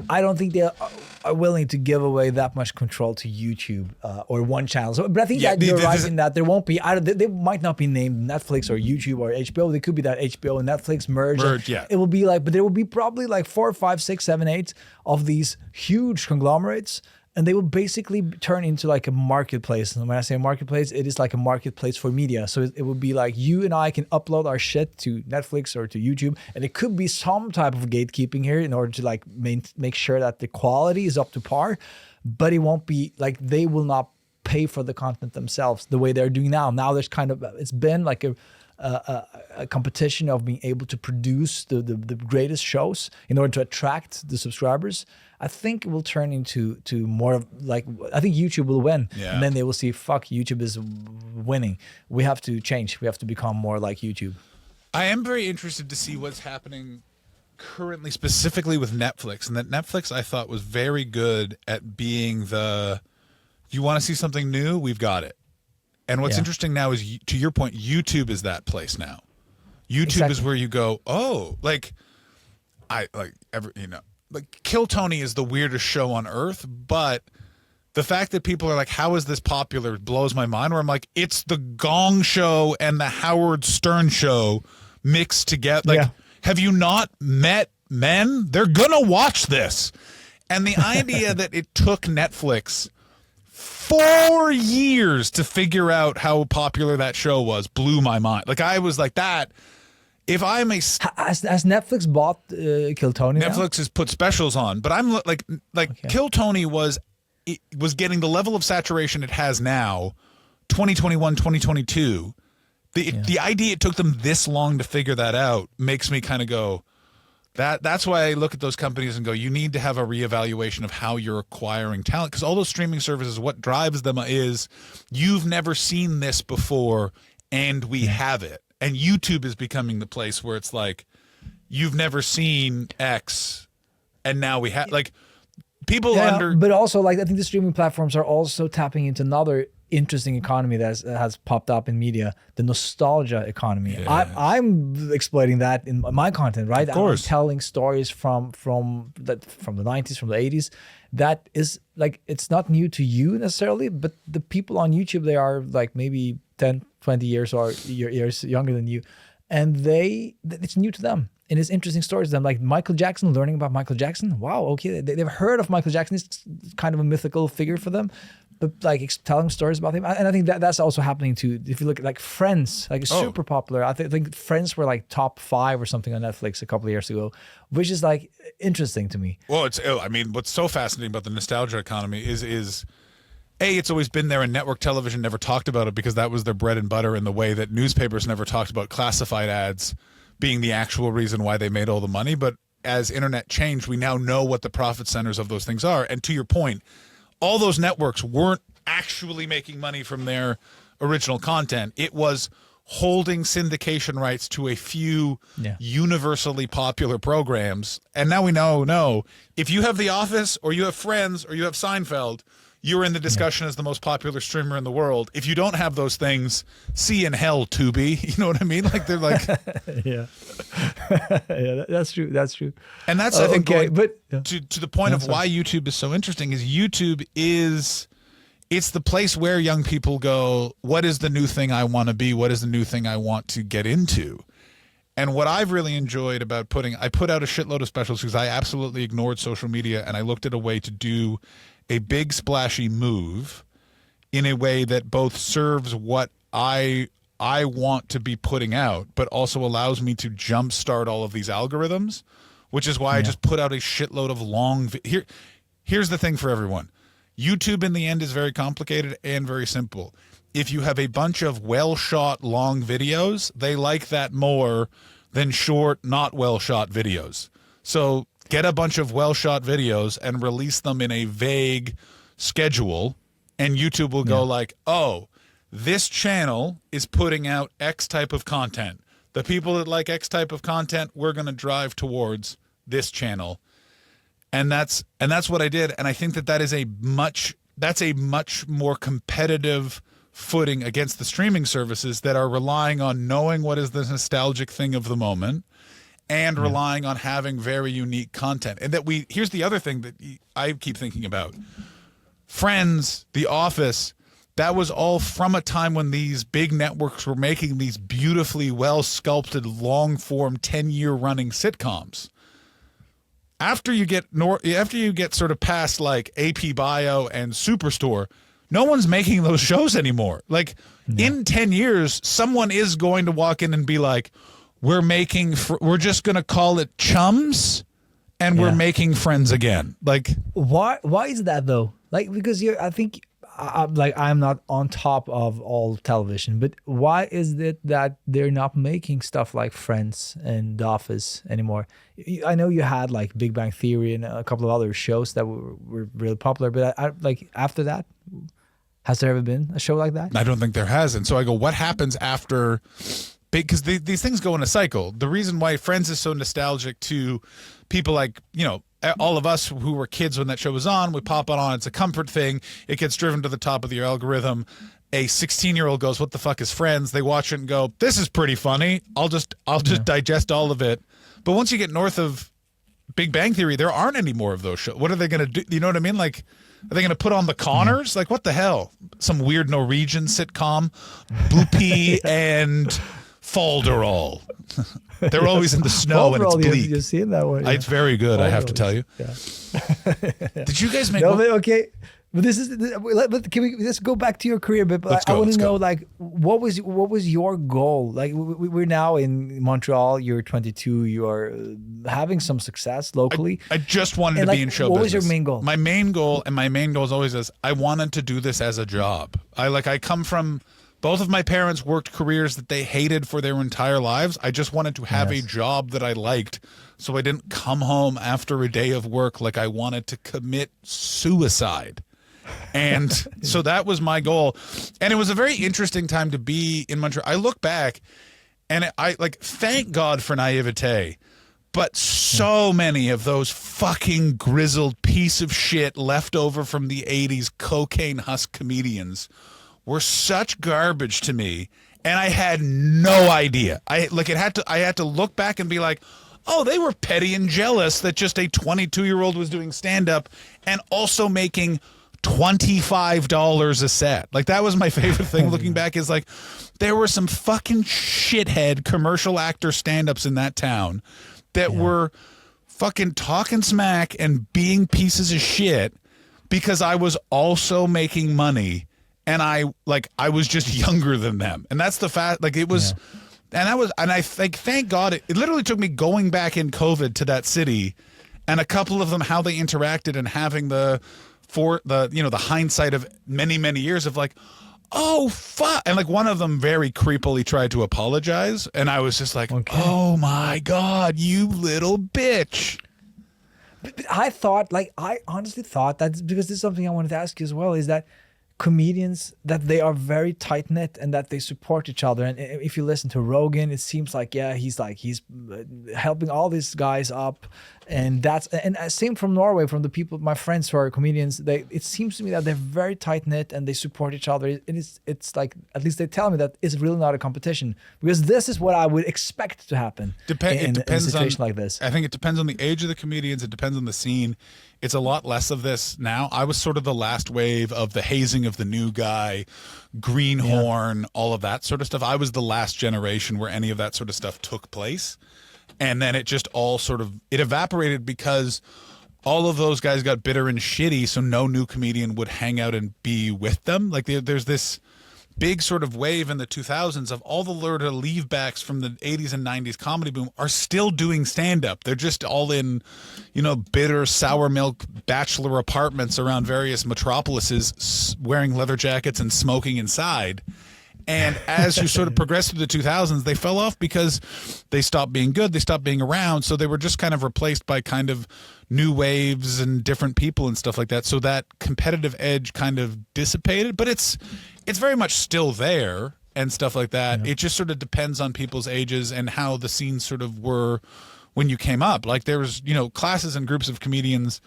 Speaker 2: I don't think they are willing to give away that much control to YouTube or one channel. So, but I think that you're right in that there won't be. They might not be named Netflix or YouTube or HBO. They could be that HBO and Netflix merge.
Speaker 1: Yeah.
Speaker 2: It will be like, but there will be probably like 4, 5, 6, 7, 8 of these huge conglomerates. And they will basically turn into like a marketplace. And when I say marketplace, it is like a marketplace for media. So it would be like you and I can upload our shit to Netflix or to YouTube. And it could be some type of gatekeeping here in order to like make sure that the quality is up to par. But it won't be like, they will not pay for the content themselves the way they're doing now. Now there's kind of, it's been like a competition of being able to produce the greatest shows in order to attract the subscribers. I think it will turn into more of like, I think YouTube will win.
Speaker 1: Yeah.
Speaker 2: And then they will see, fuck, YouTube is winning. We have to change. We have to become more like YouTube.
Speaker 1: I am very interested to see what's happening currently, specifically with Netflix. And that Netflix, I thought, was very good at being you want to see something new? We've got it. And what's interesting now is, to your point, YouTube is that place now. YouTube is where you go, oh, like, like Kill Tony is the weirdest show on earth, but the fact that people are like, how is this popular, blows my mind. Where I'm like, it's the Gong Show and the Howard Stern Show mixed together. Like, have you not met men? They're gonna watch this. And the idea that it took Netflix 4 years to figure out how popular that show was blew my mind. Like, I was like, that. If I'm has
Speaker 2: Netflix bought Kill Tony?
Speaker 1: Netflix has put specials on, but I'm like Kill Tony was getting the level of saturation it has now, 2021, 2022. The idea it took them this long to figure that out makes me kind of go, that's why I look at those companies and go, you need to have a reevaluation of how you're acquiring talent, because all those streaming services, what drives them is, you've never seen this before and we have it. And YouTube is becoming the place where it's like, you've never seen X, and now we have, like, people
Speaker 2: But also, like, I think the streaming platforms are also tapping into another interesting economy that has popped up in media, the nostalgia economy. Yeah. I'm exploiting that in my content, right?
Speaker 1: Of course.
Speaker 2: I'm telling stories from the 90s, from the 80s. That is, like, it's not new to you necessarily, but the people on YouTube, they are like maybe 10, 20 years or years younger than you, and it's new to them, and it's interesting stories to them. Like Michael Jackson, learning about Michael Jackson. Wow, okay, they've heard of Michael Jackson. It's kind of a mythical figure for them, but like telling stories about him. And I think that's also happening too. If you look at like Friends, like super popular. I think Friends were like top 5 or something on Netflix a couple of years ago, which is like interesting to me.
Speaker 1: Well, what's so fascinating about the nostalgia economy is it's always been there, and network television never talked about it because that was their bread and butter, in the way that newspapers never talked about classified ads being the actual reason why they made all the money. But as internet changed, we now know what the profit centers of those things are. And to your point, all those networks weren't actually making money from their original content. It was holding syndication rights to a few universally popular programs. And now we know, if you have The Office or you have Friends or you have Seinfeld, you're in the discussion as the most popular streamer in the world. If you don't have those things, see in hell, Tubi. You know what I mean? Like, they're like,
Speaker 2: that's true. That's true.
Speaker 1: And that's I think going
Speaker 2: but
Speaker 1: to the point of why YouTube is so interesting is YouTube it's the place where young people go, what is the new thing I want to be? What is the new thing I want to get into? And what I've really enjoyed about I put out a shitload of specials because I absolutely ignored social media, and I looked at a way to do a big splashy move in a way that both serves what I I want to be putting out, but also allows me to jumpstart all of these algorithms, which is why I just put out a shitload of long. Here's the thing for everyone. YouTube in the end is very complicated and very simple. If you have a bunch of well-shot long videos, they like that more than short, not well-shot videos. So get a bunch of well-shot videos and release them in a vague schedule, and YouTube will go like, oh, this channel is putting out X type of content. The people that like X type of content, we're going to drive towards this channel. And that's what I did. And I think that is a much more competitive footing against the streaming services that are relying on knowing what is the nostalgic thing of the moment and relying on having very unique content. And here's the other thing that I keep thinking about. Friends, The Office, that was all from a time when these big networks were making these beautifully well-sculpted, long-form, 10-year running sitcoms. After you get sort of past like AP Bio and Superstore, no one's making those shows anymore. Like in 10 years, someone is going to walk in and be like, we're just going to call it Chums and we're making Friends again. Like
Speaker 2: why is that though? Like, because I think I'm not on top of all television, but why is it that they're not making stuff like Friends and The Office anymore? I know you had like Big Bang Theory and a couple of other shows that were really popular, but I like after that, has there ever been a show like that?
Speaker 1: I don't think there has. And so I go, what happens after? Because these things go in a cycle. The reason why Friends is so nostalgic to people like, all of us who were kids when that show was on, we pop it on. It's a comfort thing. It gets driven to the top of the algorithm. A 16-year-old goes, what the fuck is Friends? They watch it and go, this is pretty funny. I'll just digest all of it. But once you get north of Big Bang Theory, there aren't any more of those shows. What are they going to do? You know what I mean? Like, are they going to put on the Connors? Like, what the hell? Some weird Norwegian sitcom, Boopy and Falderall. They're always in the snow and it's bleak.
Speaker 2: You've seen that one. Yeah.
Speaker 1: It's very good, I have to tell you.
Speaker 2: Yeah.
Speaker 1: Did you guys make?
Speaker 2: No, okay. But let's go back to your career. But I want to know, like, what was your goal? Like, we're now in Montreal. You're 22. You are having some success locally.
Speaker 1: I just wanted to be in show business.
Speaker 2: What was your main goal?
Speaker 1: My main goal is always this: I wanted to do this as a job. I come from. Both of my parents worked careers that they hated for their entire lives. I just wanted to have a job that I liked, so I didn't come home after a day of work like I wanted to commit suicide. And so that was my goal. And it was a very interesting time to be in Montreal. I look back and I thank God for naivete, but so many of those fucking grizzled piece of shit left over from the 80s cocaine husk comedians were such garbage to me, and I had no idea. I had to look back and be like, oh, they were petty and jealous that just a 22-year-old was doing stand-up and also making $25 a set. Like, that was my favorite thing looking back, is like, there were some fucking shithead commercial actor stand-ups in that town that were fucking talking smack and being pieces of shit because I was also making money. And I was just younger than them. And that's the fact, like, it was, and I think, thank God, it literally took me going back in COVID to that city and a couple of them, how they interacted and having the hindsight of many, many years of like, oh, fuck. And like one of them very creepily tried to apologize. And I was just like, oh my God, you little bitch.
Speaker 2: But I honestly thought that's because this is something I wanted to ask you as well, is that comedians, that they are very tight knit and that they support each other. And if you listen to Rogan, it seems like he's helping all these guys up, and same from Norway, from the people, my friends who are comedians. It seems to me that they're very tight knit and they support each other. And it's like, at least they tell me that it's really not a competition, because this is what I would expect to happen.
Speaker 1: It depends
Speaker 2: in a situation like this.
Speaker 1: I think it depends on the age of the comedians. It depends on the scene. It's a lot less of this now. I was sort of the last wave of the hazing of the new guy, greenhorn, all of that sort of stuff. I was the last generation where any of that sort of stuff took place. And then it just all it evaporated because all of those guys got bitter and shitty, so no new comedian would hang out and be with them. Like there's this big sort of wave in the 2000s of all the sort of leave-backs from the 80s and 90s comedy boom are still doing stand-up. They're just all in, bitter, sour milk bachelor apartments around various metropolises wearing leather jackets and smoking inside. And as you sort of progress through the 2000s, they fell off because they stopped being good. They stopped being around. So they were just kind of replaced by kind of new waves and different people and stuff like that. So that competitive edge kind of dissipated. But it's very much still there and stuff like that. Yeah. It just sort of depends on people's ages and how the scenes sort of were when you came up. Like there was, classes and groups of comedians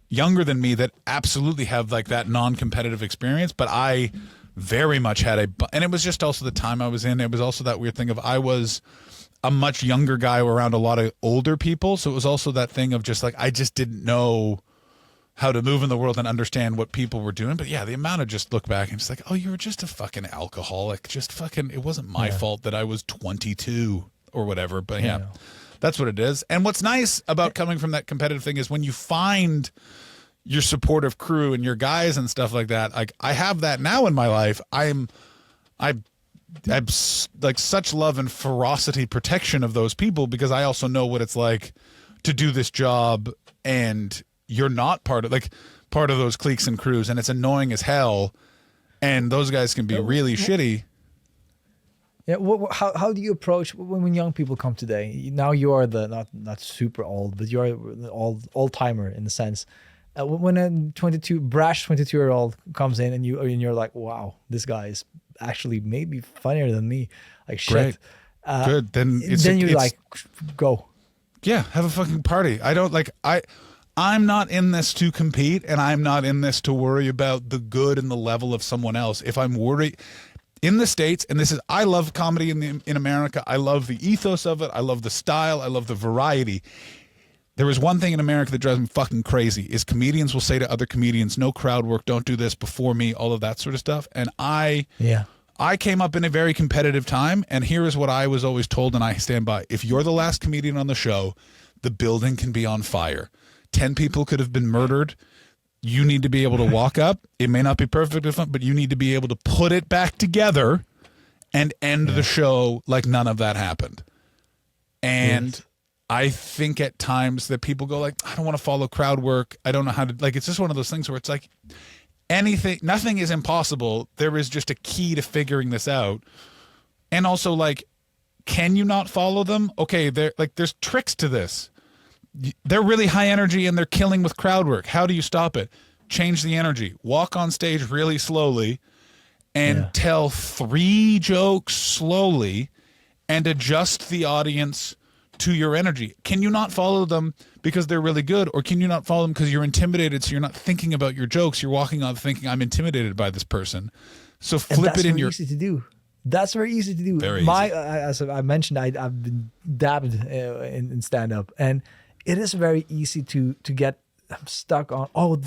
Speaker 1: younger than me that absolutely have like that non-competitive experience. But I very much had and it was just also the time I was in. It was also that weird thing of I was a much younger guy around a lot of older people. So it was also that thing of just like, I just didn't know how to move in the world and understand what people were doing. But yeah, the amount of just look back and it's like, oh, you were just a fucking alcoholic. Just fucking, it wasn't my fault that I was 22 or whatever. But yeah, that's what it is. And what's nice about coming from that competitive thing is when you find your supportive crew and your guys and stuff like that. Like I have that now in my life. I'm like such love and ferocity protection of those people because I also know what it's like to do this job and you're not part of those cliques and crews and it's annoying as hell. And those guys can be really shitty.
Speaker 2: Yeah. How do you approach when young people come today? Now you are the not super old, but you're the old timer in the sense. When a brash 22-year-old comes in and you're like, wow, this guy is actually maybe funnier than me. Like shit.
Speaker 1: Great. Good. Then
Speaker 2: you're like, go.
Speaker 1: Yeah, have a fucking party. I don't like I'm not in this to compete and I'm not in this to worry about the good and the level of someone else. If I'm worried in the States, and I love comedy in America. I love the ethos of it. I love the style. I love the variety. There is one thing in America that drives me fucking crazy is comedians will say to other comedians, no crowd work, don't do this before me, all of that sort of stuff. And I came up in a very competitive time, and here is what I was always told, and I stand by. If you're the last comedian on the show, the building can be on fire. 10 people could have been murdered. You need to be able to walk up. It may not be perfect, but you need to be able to put it back together and end the show like none of that happened. And I think at times that people go like, I don't want to follow crowd work. I don't know how to, like, it's just one of those things where it's like nothing is impossible. There is just a key to figuring this out. And also like, can you not follow them? Okay. There's tricks to this. They're really high energy and they're killing with crowd work. How do you stop it? Change the energy, walk on stage really slowly and tell 3 jokes slowly and adjust the audience to your energy. Can you not follow them because they're really good, or can you not follow them because you're intimidated, so you're not thinking about your jokes, you're walking on thinking I'm intimidated by this person. So flip it in your...
Speaker 2: That's very easy to do. That's very easy to do.
Speaker 1: Very easy.
Speaker 2: As I mentioned, I've been dabbed in stand-up, and it is very easy to get stuck on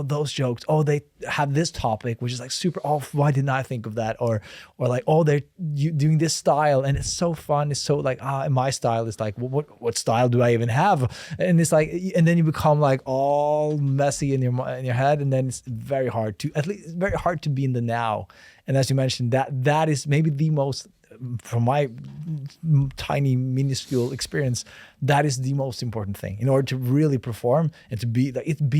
Speaker 2: those jokes. Oh, they have this topic, which is like super off. Why didn't I think of that? Or like, oh, they're doing this style, and it's so fun. It's so like, my style is like, what style do I even have? And it's like, and then you become like all messy in your head, and then it's very hard to be in the now. And as you mentioned, that is maybe the most, from my tiny minuscule experience, that is the most important thing in order to really perform and to be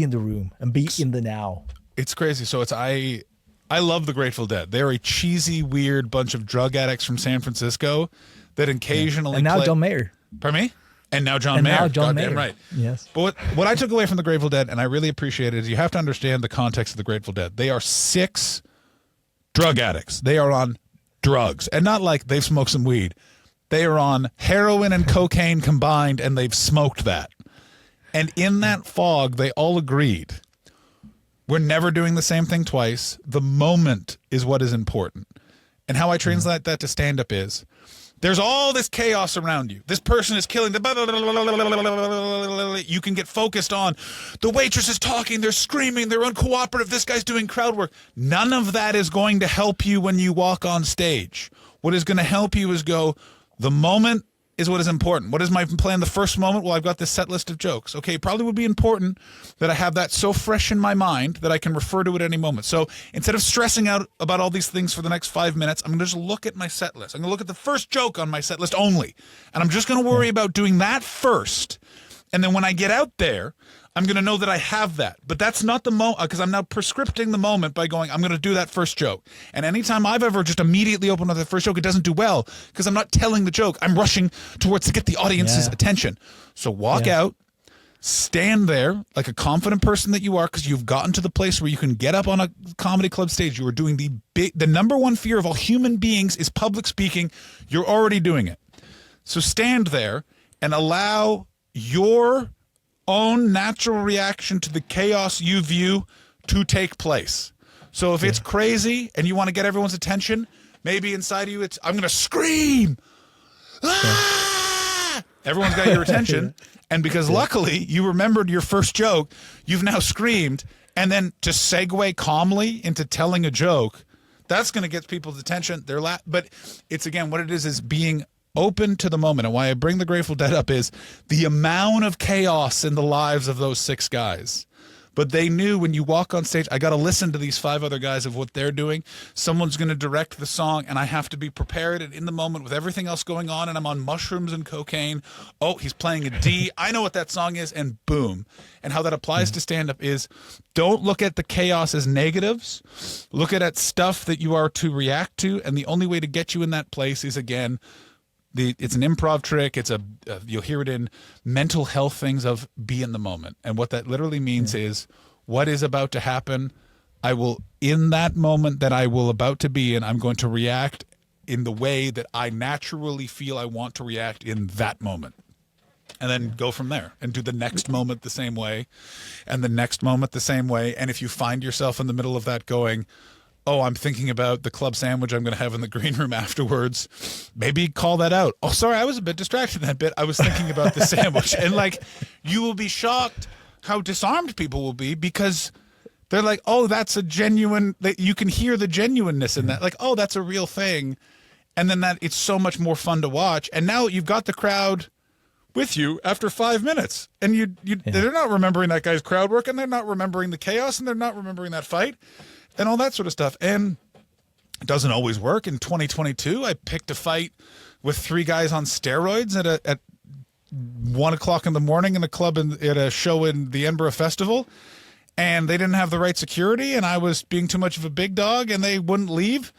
Speaker 2: in the room and be in the now.
Speaker 1: It's crazy. So I love the Grateful Dead. They're a cheesy, weird bunch of drug addicts from San Francisco that occasionally
Speaker 2: and now John Mayer.
Speaker 1: Pardon me? And now John Mayer.
Speaker 2: Now John
Speaker 1: Goddamn
Speaker 2: Mayer.
Speaker 1: Right.
Speaker 2: Yes.
Speaker 1: But what I took away from the Grateful Dead, and I really appreciate it, is you have to understand the context of the Grateful Dead. They are 6 drug addicts. They are on drugs, and not like they've smoked some weed. They are on heroin and cocaine combined, and they've smoked that. And in that fog, they all agreed, we're never doing the same thing twice. The moment is what is important. And how I translate that to stand-up is, there's all this chaos around you. This person is killing you can get focused on the waitress is talking, they're screaming, they're uncooperative, this guy's doing crowd work. None of that is going to help you when you walk on stage. What is going to help you is go, the moment is what is important. What is my plan the first moment? Well, I've got this set list of jokes. Okay, it probably would be important that I have that so fresh in my mind that I can refer to it at any moment. So instead of stressing out about all these things for the next 5 minutes, I'm going to just look at my set list. I'm going to look at the first joke on my set list only. And I'm just going to worry about doing that first. And then when I get out there, I'm going to know that I have that. But that's not the moment, because I'm now prescripting the moment by going, I'm going to do that first joke. And anytime I've ever just immediately opened up the first joke, it doesn't do well because I'm not telling the joke. I'm rushing to get the audience's attention. So walk out, stand there like a confident person that you are, because you've gotten to the place where you can get up on a comedy club stage. You are doing the number one fear of all human beings is public speaking. You're already doing it. So stand there and allow your own natural reaction to the chaos you view to take place. So if it's crazy and you want to get everyone's attention, maybe inside of you it's, I'm going to scream. Ah! Everyone's got your attention. And because luckily you remembered your first joke, you've now screamed. And then to segue calmly into telling a joke, that's going to get people's attention. But it's, again, what it is being open to the moment. And why I bring the Grateful Dead up is the amount of chaos in the lives of those 6 guys. But they knew when you walk on stage, I got to listen to these 5 other guys of what they're doing. Someone's going to direct the song, and I have to be prepared and in the moment with everything else going on, and I'm on mushrooms and cocaine. Oh, he's playing a D. I know what that song is, and boom. And how that applies to stand-up is don't look at the chaos as negatives. Look at stuff that you are to react to, and the only way to get you in that place is, again, it's an improv trick. It's you'll hear it in mental health things of be in the moment. And what that literally means is what is about to happen. I will, in that moment that I will about to be in, I'm going to react in the way that I naturally feel I want to react in that moment. And then go from there and do the next moment the same way and the next moment the same way. And if you find yourself in the middle of that going, oh, I'm thinking about the club sandwich I'm going to have in the green room afterwards, maybe call that out. Oh, sorry, I was a bit distracted in that bit. I was thinking about the sandwich. And like, you will be shocked how disarmed people will be because they're like, oh, that's a genuine, you can hear the genuineness in that. Like, oh, that's a real thing. And then that it's so much more fun to watch. And now you've got the crowd with you after 5 minutes. And they're not remembering that guy's crowd work, and they're not remembering the chaos, and they're not remembering that fight. And all that sort of stuff. And it doesn't always work. In 2022, I picked a fight with 3 guys on steroids at 1 o'clock in the morning in a club at a show in the Edinburgh Festival. And they didn't have the right security, and I was being too much of a big dog, and they wouldn't leave.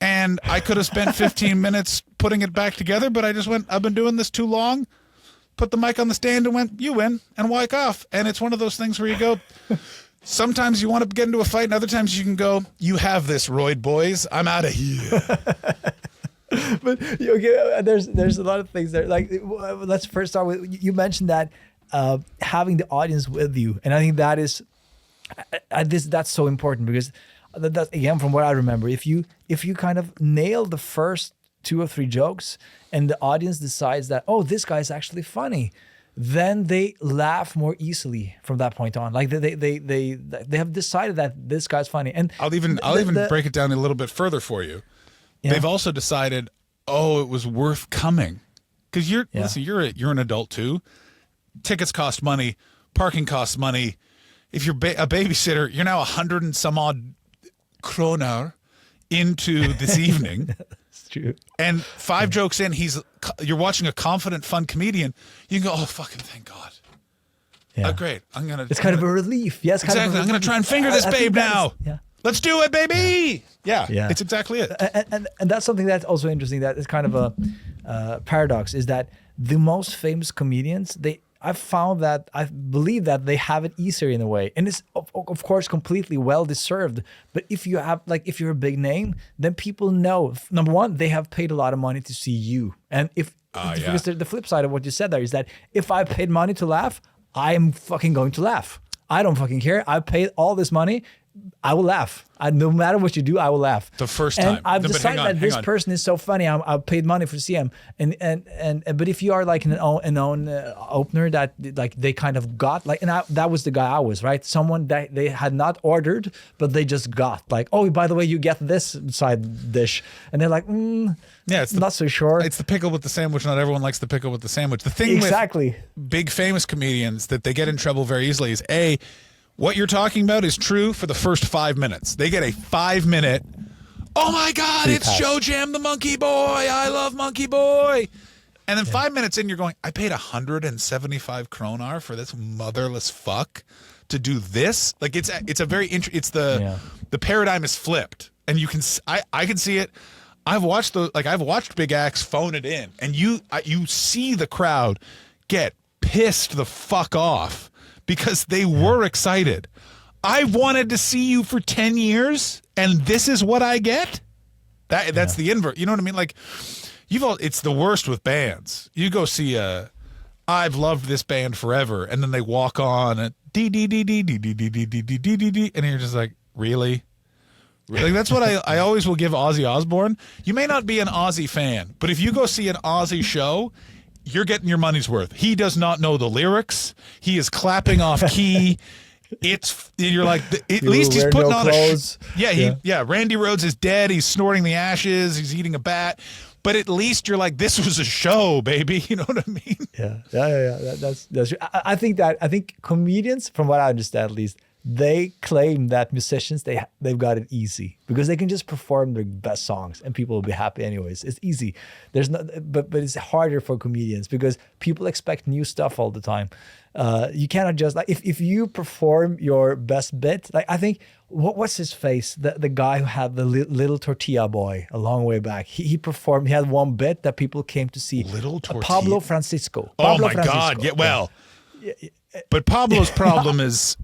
Speaker 1: And I could have spent 15 minutes putting it back together, but I just went, I've been doing this too long, put the mic on the stand and went, you win, and walk off. And it's one of those things where you go... Sometimes you want to get into a fight, and other times you can go, you have this, Royd boys. I'm out of here.
Speaker 2: But okay, there's a lot of things there. Like, let's first start with, you mentioned that having the audience with you. And I think that is, that's so important because that's, again, from what I remember, if you kind of nail the first 2 or 3 jokes and the audience decides that, oh, this guy is actually funny, then they laugh more easily from that point on. Like they have decided that this guy's funny. And
Speaker 1: I'll even break it down a little bit further for you. Yeah. They've also decided, oh, it was worth coming. Because listen, you're an adult too. Tickets cost money, parking costs money. If you're a babysitter, you're now 100 and some odd kroner into this evening.
Speaker 2: True.
Speaker 1: And 5 jokes in, you're watching a confident, fun comedian. You can go, oh, fucking thank God. Yeah. Oh, great.
Speaker 2: It's kind of a relief. Yes,
Speaker 1: exactly. I'm going to try and finger this babe now. Let's do it, baby. Yeah. It's exactly it.
Speaker 2: And that's something that's also interesting. That is kind of a paradox. Is that the most famous comedians, I believe that they have it easier in a way, and it's of course completely well deserved. But if you're a big name, then people know, number one, they have paid a lot of money to see you, and because the flip side of what you said there is that if I paid money to laugh, I am fucking going to laugh. I don't fucking care. I paid all this money. I will laugh. No matter what you do, I will laugh.
Speaker 1: The first
Speaker 2: and
Speaker 1: time.
Speaker 2: I've
Speaker 1: No, but
Speaker 2: decided
Speaker 1: hang on,
Speaker 2: that this
Speaker 1: hang on.
Speaker 2: person is so funny. I paid money for to see him. But if you are like an own opener that like they kind of got like, and that was the guy I was, right? Someone that they had not ordered, but they just got like, oh, by the way, you get this side dish, and they're like,
Speaker 1: Yeah, it's
Speaker 2: not so sure.
Speaker 1: It's the pickle with the sandwich. Not everyone likes the pickle with the sandwich. The thing
Speaker 2: Exactly.
Speaker 1: with big famous comedians that they get in trouble very easily is what you're talking about is true for the first 5 minutes. They get a 5-minute, oh my God,
Speaker 2: Free
Speaker 1: it's
Speaker 2: pass.
Speaker 1: Joe Jam the Monkey Boy. I love Monkey Boy. And then 5 minutes in, you're going, I paid 175 kroner for this motherless fuck to do this. Like it's a very the paradigm is flipped, and you can I can see it. I've watched big acts phone it in, and you see the crowd get pissed the fuck off because they were excited. I wanted to see you for 10 years, and this is what I get. That's the invert. You know what I mean? Like it's the worst with bands. You go see I've loved this band forever, and then they walk on and and you're just like, really? Like that's what I always will give Ozzy Osbourne. You may not be an Ozzy fan, but if you go see an Ozzy show, you're getting your money's worth. He does not know the lyrics. He is clapping off key. You're like, at least he's putting on
Speaker 2: clothes.
Speaker 1: Randy Rhoads is dead. He's snorting the ashes. He's eating a bat. But at least you're like, this was a show, baby. You know what I mean?
Speaker 2: Yeah. That's true. I think comedians, from what I understand at least, they claim that musicians they've got it easy because they can just perform their best songs and people will be happy anyways. It's easy. There's no, but it's harder for comedians because people expect new stuff all the time. You cannot just like if you perform your best bit. Like I think what's his face? The guy who had the little tortilla boy a long way back. He performed. He had one bit that people came to see.
Speaker 1: Little tortilla.
Speaker 2: Pablo Francisco.
Speaker 1: Oh my God! Yeah, well, but Pablo's problem is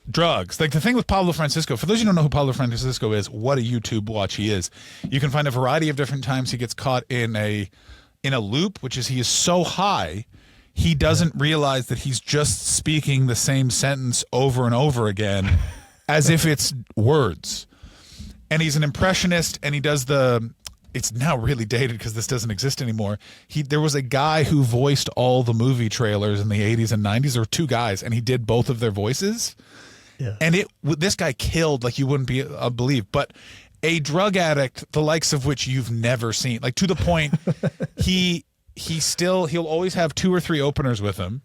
Speaker 1: drugs. Like the thing with Pablo Francisco, for those of you who don't know who Pablo Francisco is, what a YouTube watch he is. You can find a variety of different times he gets caught in a loop, which is he is so high, he doesn't realize that he's just speaking the same sentence over and over again as if it's words. And he's an impressionist, and he does it's now really dated because this doesn't exist anymore. There was a guy who voiced all the movie trailers in the 80s and 90s. There were two guys, and he did both of their voices. Yeah. And this guy killed like you wouldn't believe, but a drug addict, the likes of which you've never seen, like to the point he'll always have 2 or 3 openers with him.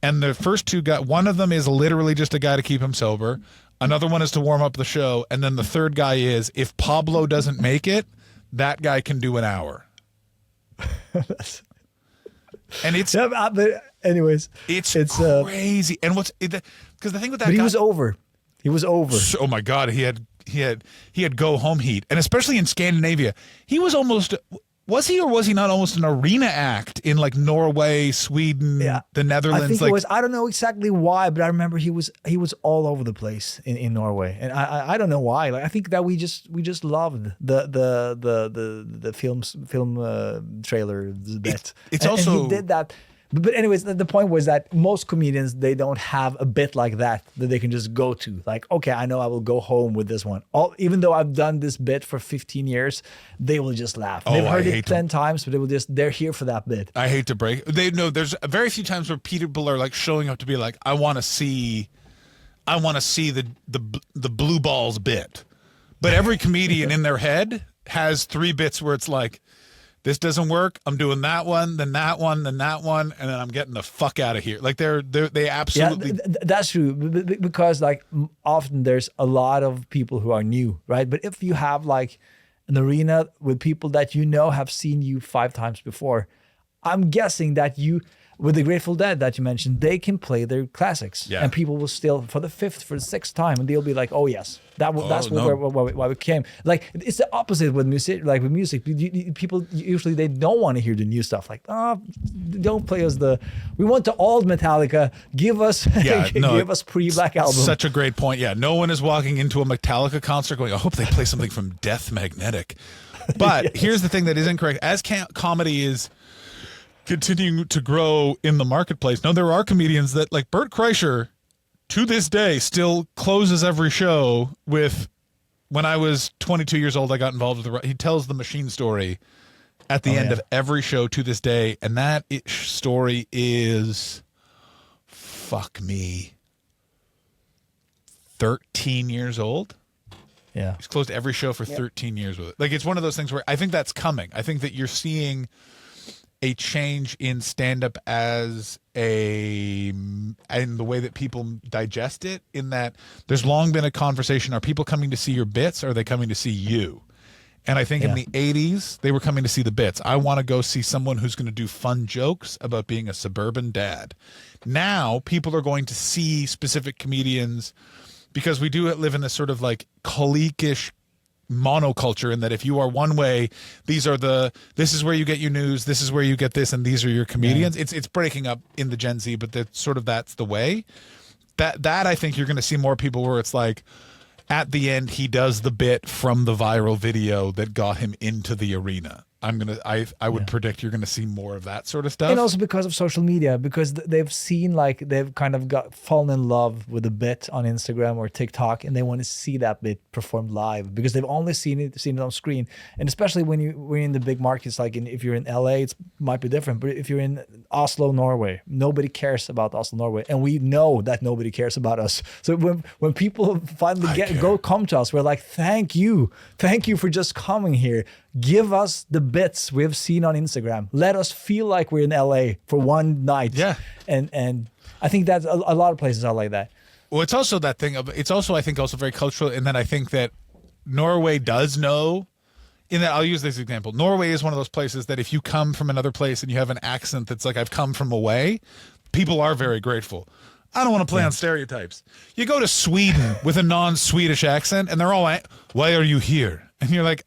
Speaker 1: And the first two one of them is literally just a guy to keep him sober. Another one is to warm up the show. And then the third guy is if Pablo doesn't make it, that guy can do an hour. And it's
Speaker 2: but anyways,
Speaker 1: it's crazy. And because the thing with that
Speaker 2: but
Speaker 1: guy,
Speaker 2: he was over. He was over.
Speaker 1: Oh my God, he had go home heat, and especially in Scandinavia, he was almost. Was he or was he not almost an arena act in like Norway, Sweden, the Netherlands?
Speaker 2: I think
Speaker 1: like,
Speaker 2: it was. I don't know exactly why, but I remember he was all over the place in Norway, and I don't know why. Like I think that we just loved the film trailer bit.
Speaker 1: It's
Speaker 2: and
Speaker 1: also
Speaker 2: he did that. But anyways, the point was that most comedians, they don't have a bit like that they can just go to. Like, okay, I know I will go home with this one. Even though I've done this bit for 15 years, they will just laugh. They've heard it 10 times, but they're here for that bit.
Speaker 1: I hate to break. There's very few times where people are like showing up to be like, I want to see the blue balls bit. But every comedian in their head has 3 bits where it's like, this doesn't work. I'm doing that one, then that one, then that one, and then I'm getting the fuck out of here. Like they absolutely.
Speaker 2: Yeah, that's true because like often there's a lot of people who are new, right? But if you have like an arena with people that you know have seen you 5 times before, I'm guessing that with the Grateful Dead that you mentioned, they can play their classics, and people will still for the 5th, for the 6th time, and they'll be like, "Oh yes, that's why we came." Like it's the opposite with music. Like with music, people usually they don't want to hear the new stuff. Like, don't play us we want the old Metallica. Give us, give us pre-Black Album.
Speaker 1: Such a great point. Yeah, no one is walking into a Metallica concert going, "I hope they play something from Death Magnetic." But here's the thing that is incorrect: as comedy is continuing to grow in the marketplace. No, there are comedians that like Bert Kreischer to this day still closes every show with, when I was 22 years old, I got involved with he tells the machine story at the end of every show to this day. And that story is, fuck me, 13 years old.
Speaker 2: Yeah.
Speaker 1: He's closed every show for 13 years with it. Like, it's one of those things where I think that's coming. I think that you're seeing a change in stand-up as in the way that people digest it, in that there's long been a conversation, are people coming to see your bits, or are they coming to see you? And I think in the 80s, they were coming to see the bits. I want to go see someone who's going to do fun jokes about being a suburban dad. Now, people are going to see specific comedians, because we do live in this sort of like clique-ish monoculture, in that if you are one way, this is where you get your news, this is where you get this, and these are your comedians. It's breaking up in the Gen Z, but that's the way. That I think you're going to see more people where it's like, at the end, he does the bit from the viral video that got him into the arena. I would predict you're gonna see more of that sort of stuff.
Speaker 2: And also because of social media, because they've seen, like, they've kind of fallen in love with a bit on Instagram or TikTok, and they want to see that bit performed live, because they've only seen it on screen. And especially when you're in the big markets, like if you're in LA, it might be different. But if you're in Oslo, Norway, nobody cares about Oslo, Norway, and we know that nobody cares about us. So when people finally come to us, we're like, thank you for just coming here. Give us the bits we've seen on Instagram. Let us feel like we're in LA for one night.
Speaker 1: Yeah.
Speaker 2: And I think that a lot of places are like that.
Speaker 1: Well, it's also that thing of, it's also, I think, also very cultural, in that I think that Norway does know, in that, I'll use this example. Norway is one of those places that if you come from another place and you have an accent that's like, I've come from away, people are very grateful. I don't want to play on stereotypes. You go to Sweden with a non-Swedish accent and they're all like, why are you here? And you're like,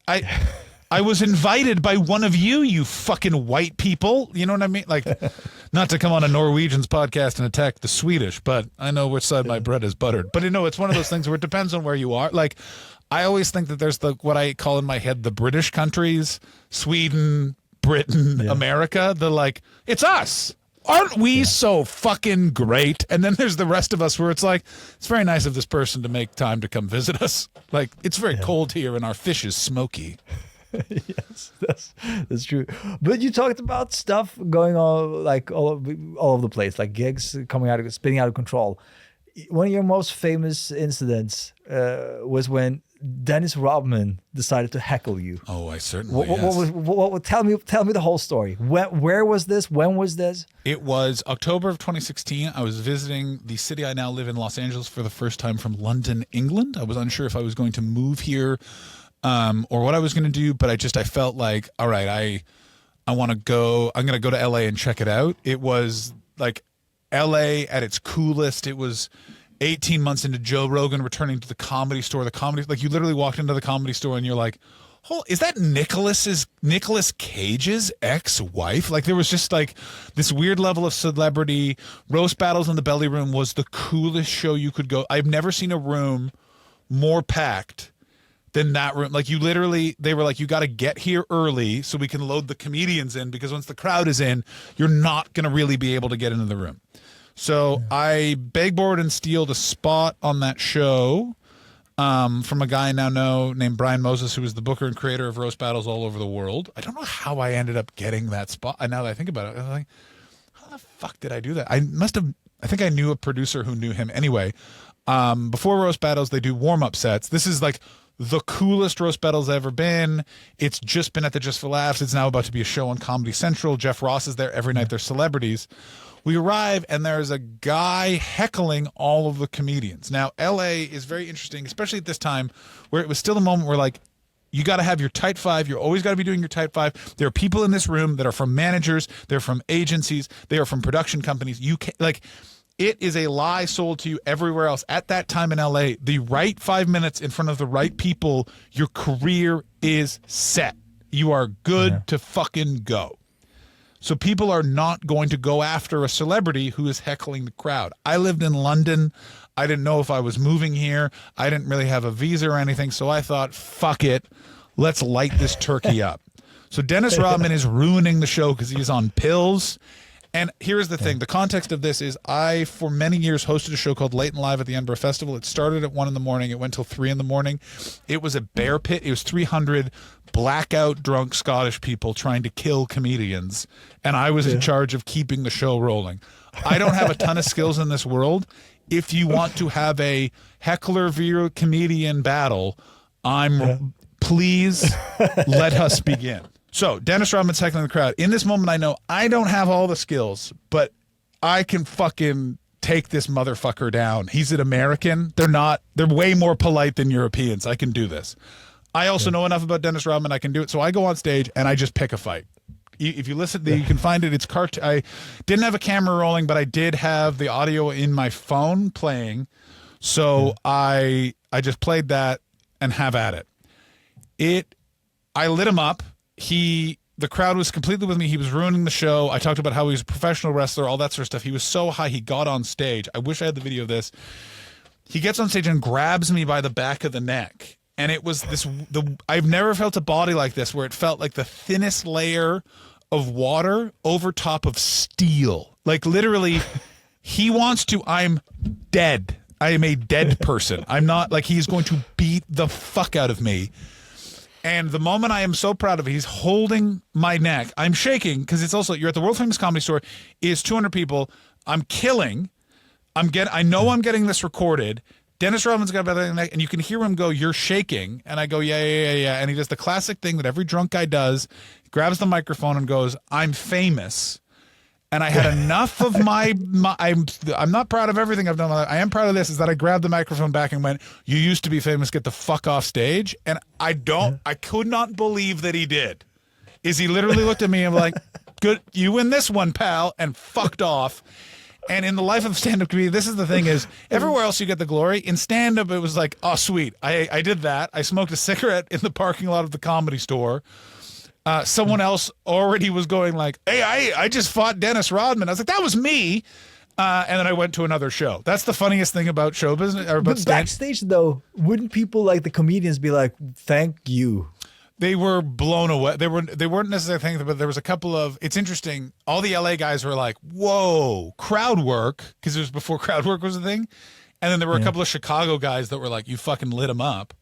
Speaker 1: I was invited by one of you fucking white people. You know what I mean? Like, not to come on a Norwegian's podcast and attack the Swedish, but I know which side my bread is buttered. But it's one of those things where it depends on where you are. Like, I always think that there's what I call in my head the British countries, Sweden, Britain, America. The like, it's us. Aren't we so fucking great? And then there's the rest of us where it's like, it's very nice of this person to make time to come visit us. Like, it's very cold here and our fish is smoky.
Speaker 2: Yes, that's true. But you talked about stuff going on, like all over the place, like gigs spinning out of control. One of your most famous incidents was when Dennis Rodman decided to heckle you.
Speaker 1: Oh, I certainly.
Speaker 2: Tell me the whole story. Where was this? When was this?
Speaker 1: It was October of 2016. I was visiting the city I now live in, Los Angeles, for the first time from London, England. I was unsure if I was going to move here or what I was going to do, but I felt like, all right, I want to go. I'm going to go to LA and check it out. It was like LA at its coolest. It was 18 months into Joe Rogan returning to the Comedy Store. Like, you literally walked into the Comedy Store and you're like, oh, is that Nicolas Cage's ex-wife? Like, there was just like this weird level of celebrity. Roast Battles in the Belly Room was the coolest show you could go. I've never seen a room more packed than that room. Like, they were like, you got to get here early so we can load the comedians in, because once the crowd is in, you're not going to really be able to get into the room. So I beg, borrowed, and stealed a spot on that show from a guy I now know named Brian Moses, who was the booker and creator of Roast Battles all over the world. I don't know how I ended up getting that spot. Now that I think about it, I'm like, how the fuck did I do that? I think I knew a producer who knew him. Anyway, before Roast Battles, they do warm-up sets. This is like the coolest Roast Battles ever been. It's just been at the Just for Laughs. It's now about to be a show on Comedy Central. Jeff Ross is there every night. They're celebrities. We arrive and there's a guy heckling all of the comedians. Now, LA is very interesting, especially at this time, where it was still a moment where, like, you got to have your tight five. You're always got to be doing your tight five. There are people in this room that are from managers. They're from agencies. They are from production companies. You can't, like, it is a lie sold to you everywhere else. At that time in LA, the right 5 minutes in front of the right people, your career is set. You are good to fucking go. So people are not going to go after a celebrity who is heckling the crowd. I lived in London. I didn't know if I was moving here. I didn't really have a visa or anything. So I thought, fuck it. Let's light this turkey up. So Dennis Rodman is ruining the show because he's on pills. And here's the thing. The context of this is I, for many years, hosted a show called Late and Live at the Edinburgh Festival. It started at 1 a.m. It went till 3 a.m. It was a bear pit. It was 300 blackout drunk Scottish people trying to kill comedians. And I was in charge of keeping the show rolling. I don't have a ton of skills in this world. If you want to have a heckler v comedian battle, please let us begin. So, Dennis Rodman's heckling the crowd. In this moment, I know I don't have all the skills, but I can fucking take this motherfucker down. He's an American. They're way more polite than Europeans. I can do this. I also know enough about Dennis Rodman. I can do it. So I go on stage and I just pick a fight. If you listen, you can find it. It's I didn't have a camera rolling, but I did have the audio in my phone playing. So I just played that and have at it. I lit him up. The crowd was completely with me. He was ruining the show. I talked about how he was a professional wrestler, all that sort of stuff. He was so high, he got on stage. I wish I had the video of this. He gets on stage and grabs me by the back of the neck. And it was I've never felt a body like this, where it felt like the thinnest layer of water over top of steel. Like literally, I'm dead. I am a dead person. I'm not like he's going to beat the fuck out of me. And the moment I am so proud of it, he's holding my neck. I'm shaking because it's also, you're at the world famous Comedy Store. It's 200 people. I'm killing. I know I'm getting this recorded. Dennis Rodman's got about the neck, and you can hear him go, "You're shaking." And I go, yeah. And he does the classic thing that every drunk guy does. He grabs the microphone and goes, "I'm famous." And I had enough of I'm not proud of everything I've done. I am proud of this, is that I grabbed the microphone back and went, "You used to be famous, get the fuck off stage." And I could not believe that he did. He literally looked at me and like, "Good, you win this one, pal," and fucked off. And in the life of stand-up comedian, this is the thing is, everywhere else you get the glory. In stand-up, it was like, oh, sweet. I did that. I smoked a cigarette in the parking lot of the Comedy Store. Someone else already was going like, "Hey, I just fought Dennis Rodman." I was like, "That was me." And then I went to another show. That's the funniest thing about show business. Or about
Speaker 2: but backstage, though, wouldn't people like the comedians be like, "Thank you"?
Speaker 1: They were blown away. They weren't necessarily thinking, but there was a couple of. It's interesting. All the LA guys were like, "Whoa, crowd work," because it was before crowd work was a thing. And then there were a couple of Chicago guys that were like, "You fucking lit him up."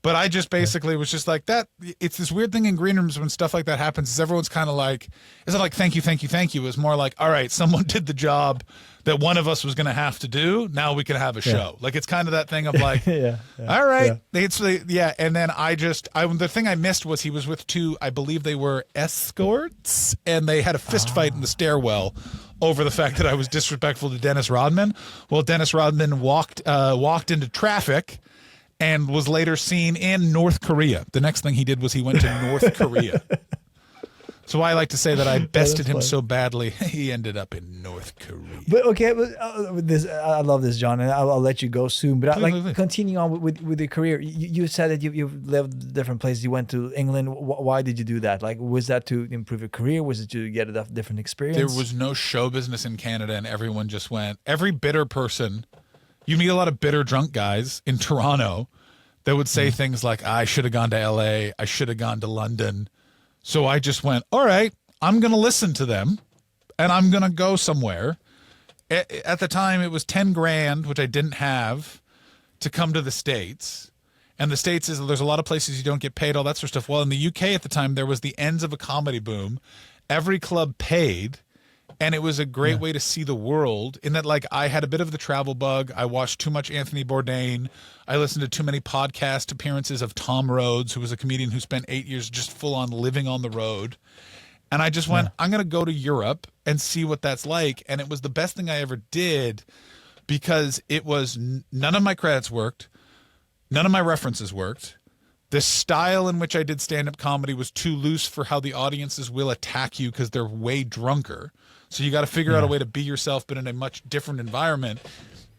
Speaker 1: But I just basically was just like that. It's this weird thing in green rooms when stuff like that happens. Is everyone's kind of like, it's not like thank you. It's more like, all right, someone did the job that one of us was going to have to do. Now we can have a show. Like it's kind of that thing of like, all right, And then the thing I missed was he was with two, I believe they were escorts, and they had a fist fight in the stairwell over the fact that I was disrespectful to Dennis Rodman. Well, Dennis Rodman walked into traffic and was later seen in North Korea. The next thing he did was he went to North Korea. So I like to say that I bested him so badly, he ended up in North Korea.
Speaker 2: But okay, I love this, John, and I'll let you go soon. But please. Continuing on with your career, you said that you've lived different places. You went to England. Why did you do that? Like, was that to improve your career? Was it to get a different experience?
Speaker 1: There was no show business in Canada, and everyone just went. Every bitter person. You meet a lot of bitter drunk guys in Toronto that would say things like, "I should have gone to LA. I should have gone to London." So I just went, all right, I'm going to listen to them and I'm going to go somewhere. At the time, it was 10 grand, which I didn't have, to come to the States. And the States there's a lot of places you don't get paid, all that sort of stuff. Well, in the UK at the time, there was the ends of a comedy boom. Every club paid. And it was a great way to see the world, in that, like, I had a bit of the travel bug. I watched too much Anthony Bourdain. I listened to too many podcast appearances of Tom Rhodes, who was a comedian who spent 8 years just full on living on the road. And I just went, I'm going to go to Europe and see what that's like. And it was the best thing I ever did, because it was none of my credits worked. None of my references worked. The style in which I did stand-up comedy was too loose for how the audiences will attack you, because they're way drunker. So you got to figure out a way to be yourself, but in a much different environment.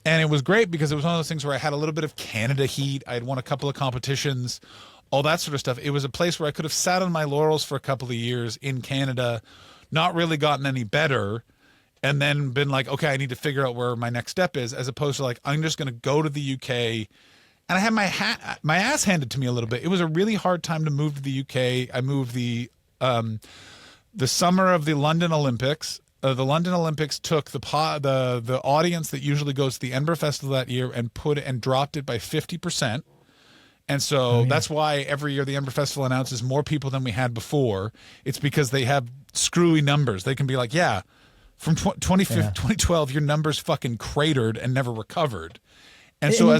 Speaker 1: And it was great because it was one of those things where I had a little bit of Canada heat. I had won a couple of competitions, all that sort of stuff. It was a place where I could have sat on my laurels for a couple of years in Canada, not really gotten any better, and then been like, okay, I need to figure out where my next step is, as opposed to like, I'm just going to go to the UK. And I had my ass handed to me a little bit. It was a really hard time to move to the UK. I moved the summer of the London Olympics. the London Olympics took the audience that usually goes to the Edinburgh Festival that year and dropped it by 50%. And so that's why every year the Edinburgh Festival announces more people than we had before. It's because they have screwy numbers. They can be like, yeah, from 2012, your numbers fucking cratered and never recovered. And so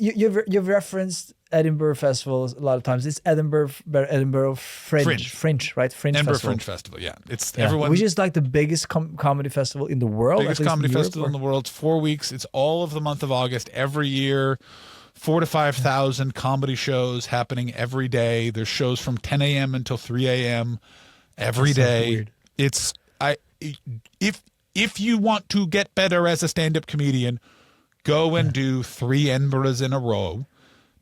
Speaker 2: you've referenced Edinburgh Festival a lot of times. It's Edinburgh Fringe, right? Fringe
Speaker 1: Edinburgh
Speaker 2: Festival.
Speaker 1: Fringe Festival, yeah. It's everyone,
Speaker 2: which is like the biggest comedy festival in the world.
Speaker 1: biggest comedy festival in the world. It's 4 weeks. It's all of the month of August every year. 4,000 to 5,000 comedy shows happening every day. There's shows from 10 a.m. until 3 a.m. every day.
Speaker 2: Weird.
Speaker 1: It's if you want to get better as a stand-up comedian, go and do 3 Edinburghs in a row.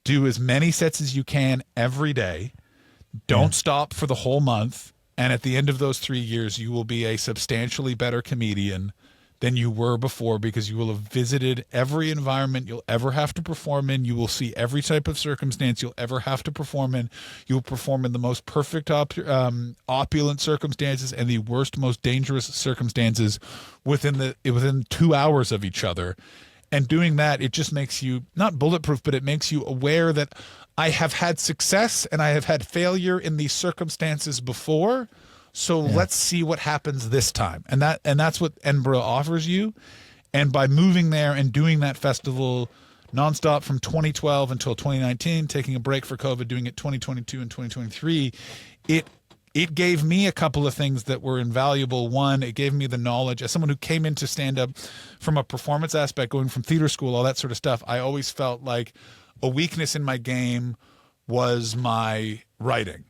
Speaker 1: Do as many sets as you can every day. Don't stop for the whole month. And at the end of those 3 years, you will be a substantially better comedian than you were before, because you will have visited every environment you'll ever have to perform in. You will see every type of circumstance you'll ever have to perform in. You will perform in the most perfect opulent circumstances and the worst, most dangerous circumstances within 2 hours of each other. And doing that, it just makes you not bulletproof, but it makes you aware that I have had success and I have had failure in these circumstances before. So let's see what happens this time. And that's what Edinburgh offers you. And by moving there and doing that festival nonstop from 2012 until 2019, taking a break for COVID, doing it 2022 and 2023, it gave me a couple of things that were invaluable. One, it gave me the knowledge as someone who came into stand-up from a performance aspect, going from theater school, all that sort of stuff. I always felt like a weakness in my game was my writing.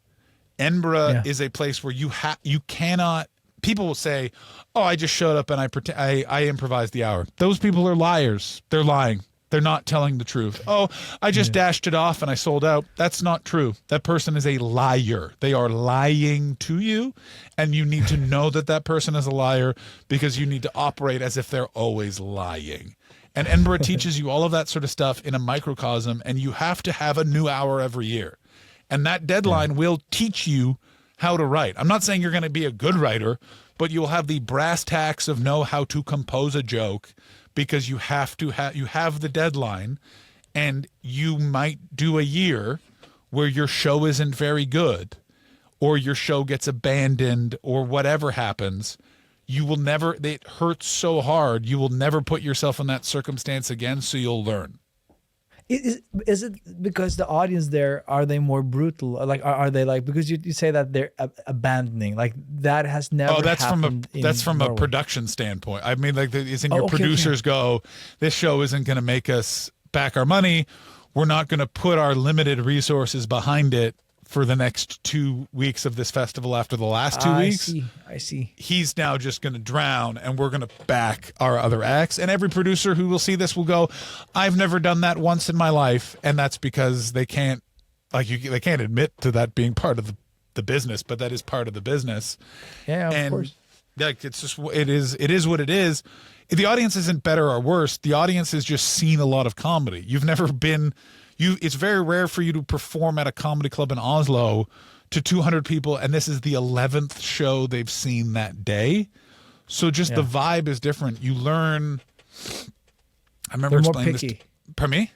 Speaker 1: Edinburgh is a place where you cannot. People will say, "Oh, I just showed up and I improvised the hour." Those people are liars. They're lying. They're not telling the truth. "Oh, I just dashed it off and I sold out." That's not true. That person is a liar. They are lying to you, and you need to know that person is a liar, because you need to operate as if they're always lying. And Edinburgh teaches you all of that sort of stuff in a microcosm, and you have to have a new hour every year. And that deadline will teach you how to write. I'm not saying you're going to be a good writer, but you'll have the brass tacks of know how to compose a joke, because you have to you have the deadline, and you might do a year where your show isn't very good, or your show gets abandoned, or whatever happens. You will never, it hurts so hard, you will never put yourself in that circumstance again, so you'll learn.
Speaker 2: Is it because the audience there, are they more brutal? Like, are they like, because you say that they're abandoning, like that has never happened.
Speaker 1: That's from
Speaker 2: Norway.
Speaker 1: a production standpoint. I mean, like, isn't your producers go, "This show isn't going to make us back our money. We're not going to put our limited resources behind it for the next 2 weeks of this festival after the last 2 weeks.
Speaker 2: I see.
Speaker 1: He's now just going to drown, and we're going to back our other acts." And every producer who will see this will go, "I've never done that once in my life." And that's because they can't, they can't admit to that being part of the business, but that is part of the business.
Speaker 2: Yeah, of course.
Speaker 1: Like, it's just, it is what it is. The audience isn't better or worse. The audience has just seen a lot of comedy. You've never been. It's very rare for you to perform at a comedy club in Oslo to 200 people, and this is the 11th show they've seen that day. So just the vibe is different. You learn. I remember explaining this. They're more picky. Pardon me?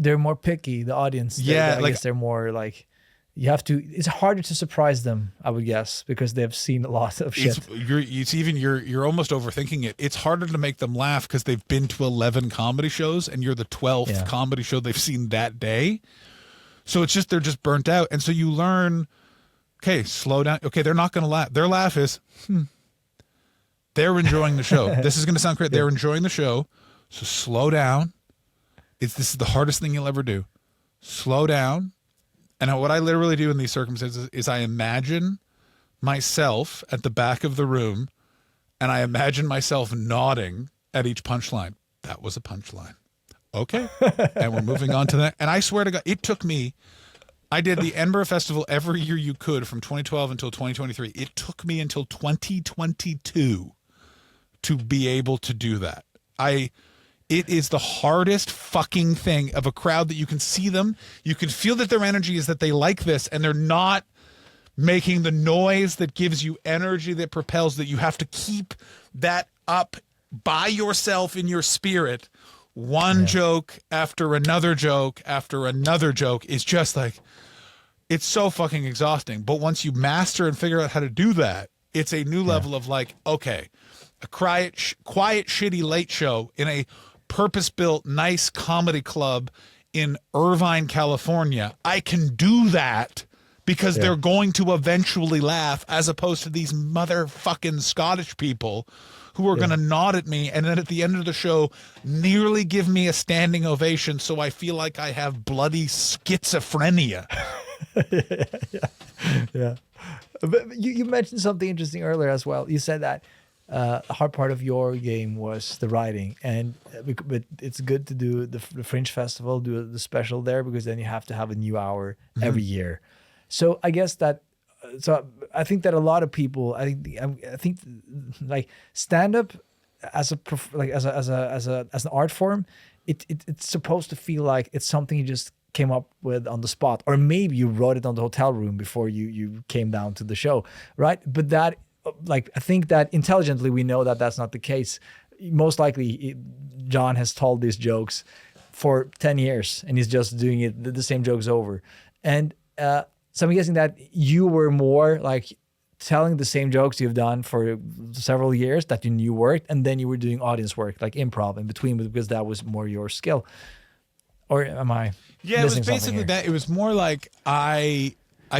Speaker 2: They're more picky. The audience. I guess they're more like. You have to. It's harder to surprise them, I would guess, because they've seen a lot of shit.
Speaker 1: You're almost overthinking it. It's harder to make them laugh because they've been to 11 comedy shows, and you're the 12th comedy show they've seen that day. So it's just, they're just burnt out, and so you learn. Okay, slow down. Okay, they're not going to laugh. Their laugh is, They're enjoying the show. This is going to sound crazy. They're enjoying the show, so slow down. This is the hardest thing you'll ever do. Slow down. And what I literally do in these circumstances is I imagine myself at the back of the room, and I imagine myself nodding at each punchline. That was a punchline. Okay. And we're moving on to that. And I swear to God, it took me, I did the Edinburgh Festival every year you could from 2012 until 2023. It took me until 2022 to be able to do that. It is the hardest fucking thing of a crowd that you can see them. You can feel that their energy is that they like this, and they're not making the noise that gives you energy, that propels, that you have to keep that up by yourself in your spirit. One joke after another joke after another joke is just like, it's so fucking exhausting. But once you master and figure out how to do that, it's a new level of like, okay, a quiet, shitty late show in a purpose-built, nice comedy club in Irvine, California. I can do that because they're going to eventually laugh, as opposed to these motherfucking Scottish people who are going to nod at me and then at the end of the show nearly give me a standing ovation, so I feel like I have bloody schizophrenia.
Speaker 2: Yeah. But you mentioned something interesting earlier as well. You said that a hard part of your game was the writing, and but it's good to do the Fringe Festival, do the special there, because then you have to have a new hour every year. So I guess that, so I think that a lot of people, I think like stand up as an art form, it's supposed to feel like it's something you just came up with on the spot, or maybe you wrote it on the hotel room before you came down to the show, right? But that, like, I think that intelligently we know that that's not the case. Most likely John has told these jokes for 10 years and he's just doing it the same jokes over. And so I'm guessing that you were more like telling the same jokes you've done for several years that you knew worked, and then you were doing audience work, like improv in between, because that was more your skill. Or am I
Speaker 1: Yeah, it was
Speaker 2: missing something
Speaker 1: basically
Speaker 2: here?
Speaker 1: that. It was more like I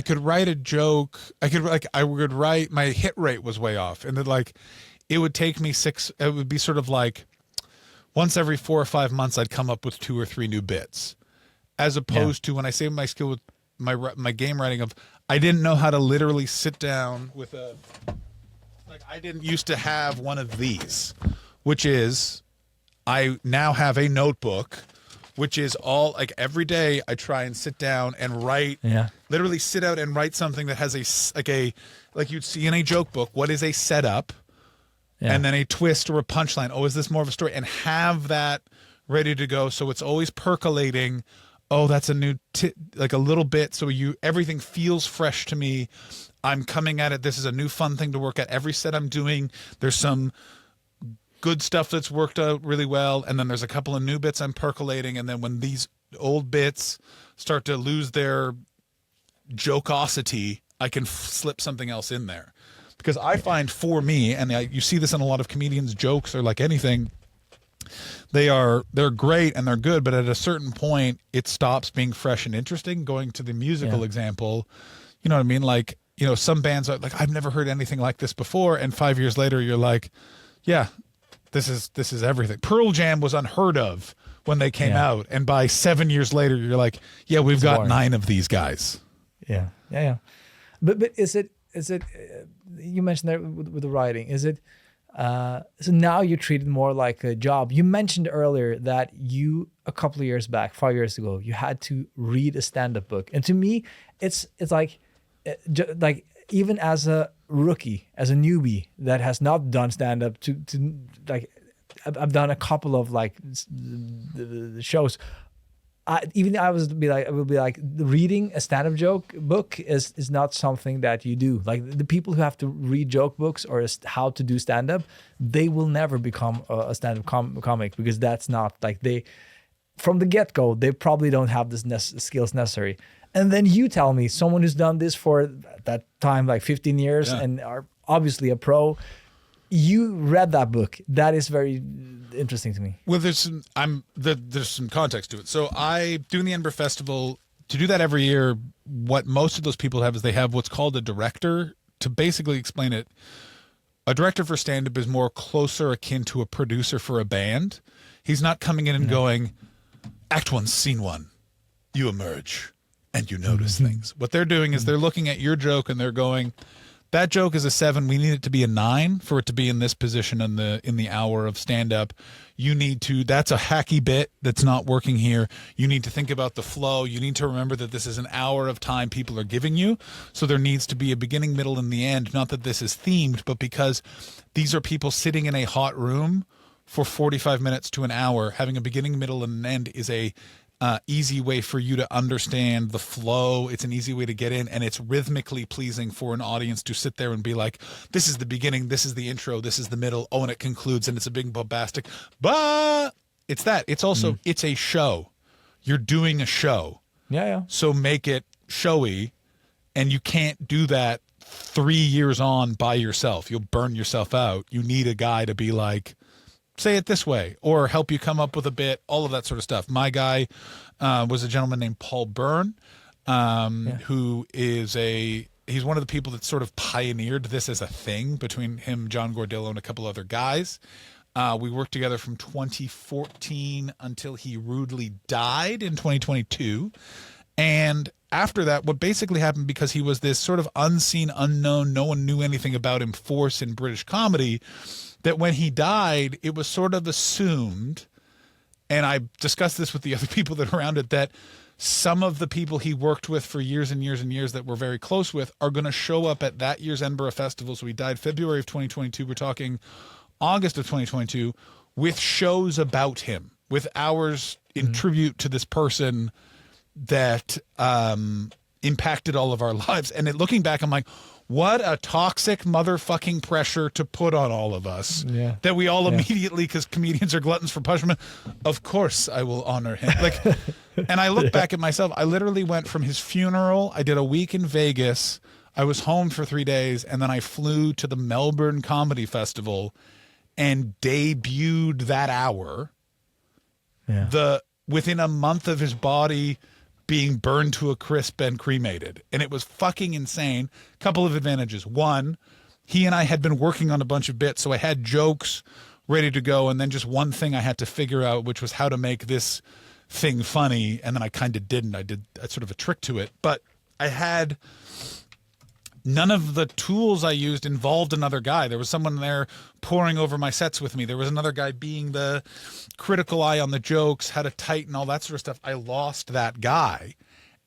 Speaker 1: could write a joke. I would write, my hit rate was way off. And then like it would take me it would be sort of like once every 4 or 5 months I'd come up with 2 or 3 new bits. As opposed to when I say my skill with my game writing of, I didn't know how to literally sit down with I didn't used to have one of these, which is, I now have a notebook, which is all like every day I try and sit down and write, literally sit out and write something that has like you'd see in a joke book, what is a setup and then a twist or a punchline. Oh, is this more of a story? And have that ready to go. So it's always percolating. Oh, that's a new, like a little bit. So everything feels fresh to me. I'm coming at it. This is a new fun thing to work at. Every set I'm doing, there's some good stuff that's worked out really well, and then there's a couple of new bits I'm percolating, and then when these old bits start to lose their jokosity, I can slip something else in there. Because I find, for me, and you see this in a lot of comedians' jokes, or like anything, they're great and they're good, but at a certain point it stops being fresh and interesting. Going to the musical example, you know what I mean? Like, you know, some bands are like, I've never heard anything like this before, and 5 years later you're like, yeah, this is everything. Pearl Jam was unheard of when they came out, and by 7 years later, you're like, yeah, we've got boring. 9 of these guys.
Speaker 2: Yeah. But is it? You mentioned that with the writing. Is it? So now you treat it more like a job. You mentioned earlier that you, a couple of years back, 5 years ago, you had to read a stand-up book, and to me, it's like even as a rookie, as a newbie that has not done stand-up, to like, I've done a couple of like the shows. I will be like reading a stand-up joke book is not something that you do. Like the people who have to read joke books or how to do stand-up, they will never become a stand-up comic, because that's not like from the get-go, they probably don't have this skills necessary. And then you tell me, someone who's done this for that time, like 15 years and are obviously a pro, you read that book. That is very interesting to me.
Speaker 1: Well, there's some context to it. So I, doing the Edinburgh Festival, to do that every year, what most of those people have is they have what's called a director. To basically explain it, a director for stand-up is more closer akin to a producer for a band. He's not coming in and going, act 1, scene 1, you emerge and you notice things. What they're doing is they're looking at your joke and they're going, that joke is a 7. We need it to be a 9 for it to be in this position in the hour of stand-up. You need to, that's a hacky bit that's not working here. You need to think about the flow. You need to remember that this is an hour of time people are giving you. So there needs to be a beginning, middle, and the end. Not that this is themed, but because these are people sitting in a hot room for 45 minutes to an hour. Having a beginning, middle, and an end is a easy way for you to understand the flow. It's an easy way to get in, and it's rhythmically pleasing for an audience to sit there and be like, this is the beginning, this is the intro, this is the middle, oh, and it concludes, and it's a big bombastic, but it's that. It's also, it's a show. You're doing a show.
Speaker 2: Yeah.
Speaker 1: So make it showy, and you can't do that 3 years on by yourself. You'll burn yourself out. You need a guy to be like, say it this way, or help you come up with a bit, all of that sort of stuff. My guy was a gentleman named Paul Byrne, who is he's one of the people that sort of pioneered this as a thing between him, John Gordillo, and a couple other guys. We worked together from 2014 until he rudely died in 2022. And after that, what basically happened, because he was this sort of unseen, unknown, no one knew anything about him force in British comedy, that when he died, it was sort of assumed, and I discussed this with the other people that are around it, that some of the people he worked with for years and years and years that we're very close with are going to show up at that year's Edinburgh Festival. So he died February of 2022. We're talking August of 2022, with shows about him, with hours in tribute to this person that impacted all of our lives. And looking back, I'm like, what a toxic motherfucking pressure to put on all of us, that we all immediately, because comedians are gluttons for punishment, of course I will honor him. Like, and I look back at myself, I literally went from his funeral, I did a week in Vegas, I was home for 3 days, and then I flew to the Melbourne Comedy Festival and debuted that hour. Within a month of his body being burned to a crisp and cremated. And it was fucking insane. Couple of advantages. One, he and I had been working on a bunch of bits, so I had jokes ready to go, and then just one thing I had to figure out, which was how to make this thing funny, and then I kind of didn't. I did sort of a trick to it. But I had none of the tools I used involved another guy. There was someone there poring over my sets with me. There was another guy being the critical eye on the jokes, how to tighten, all that sort of stuff. I lost that guy.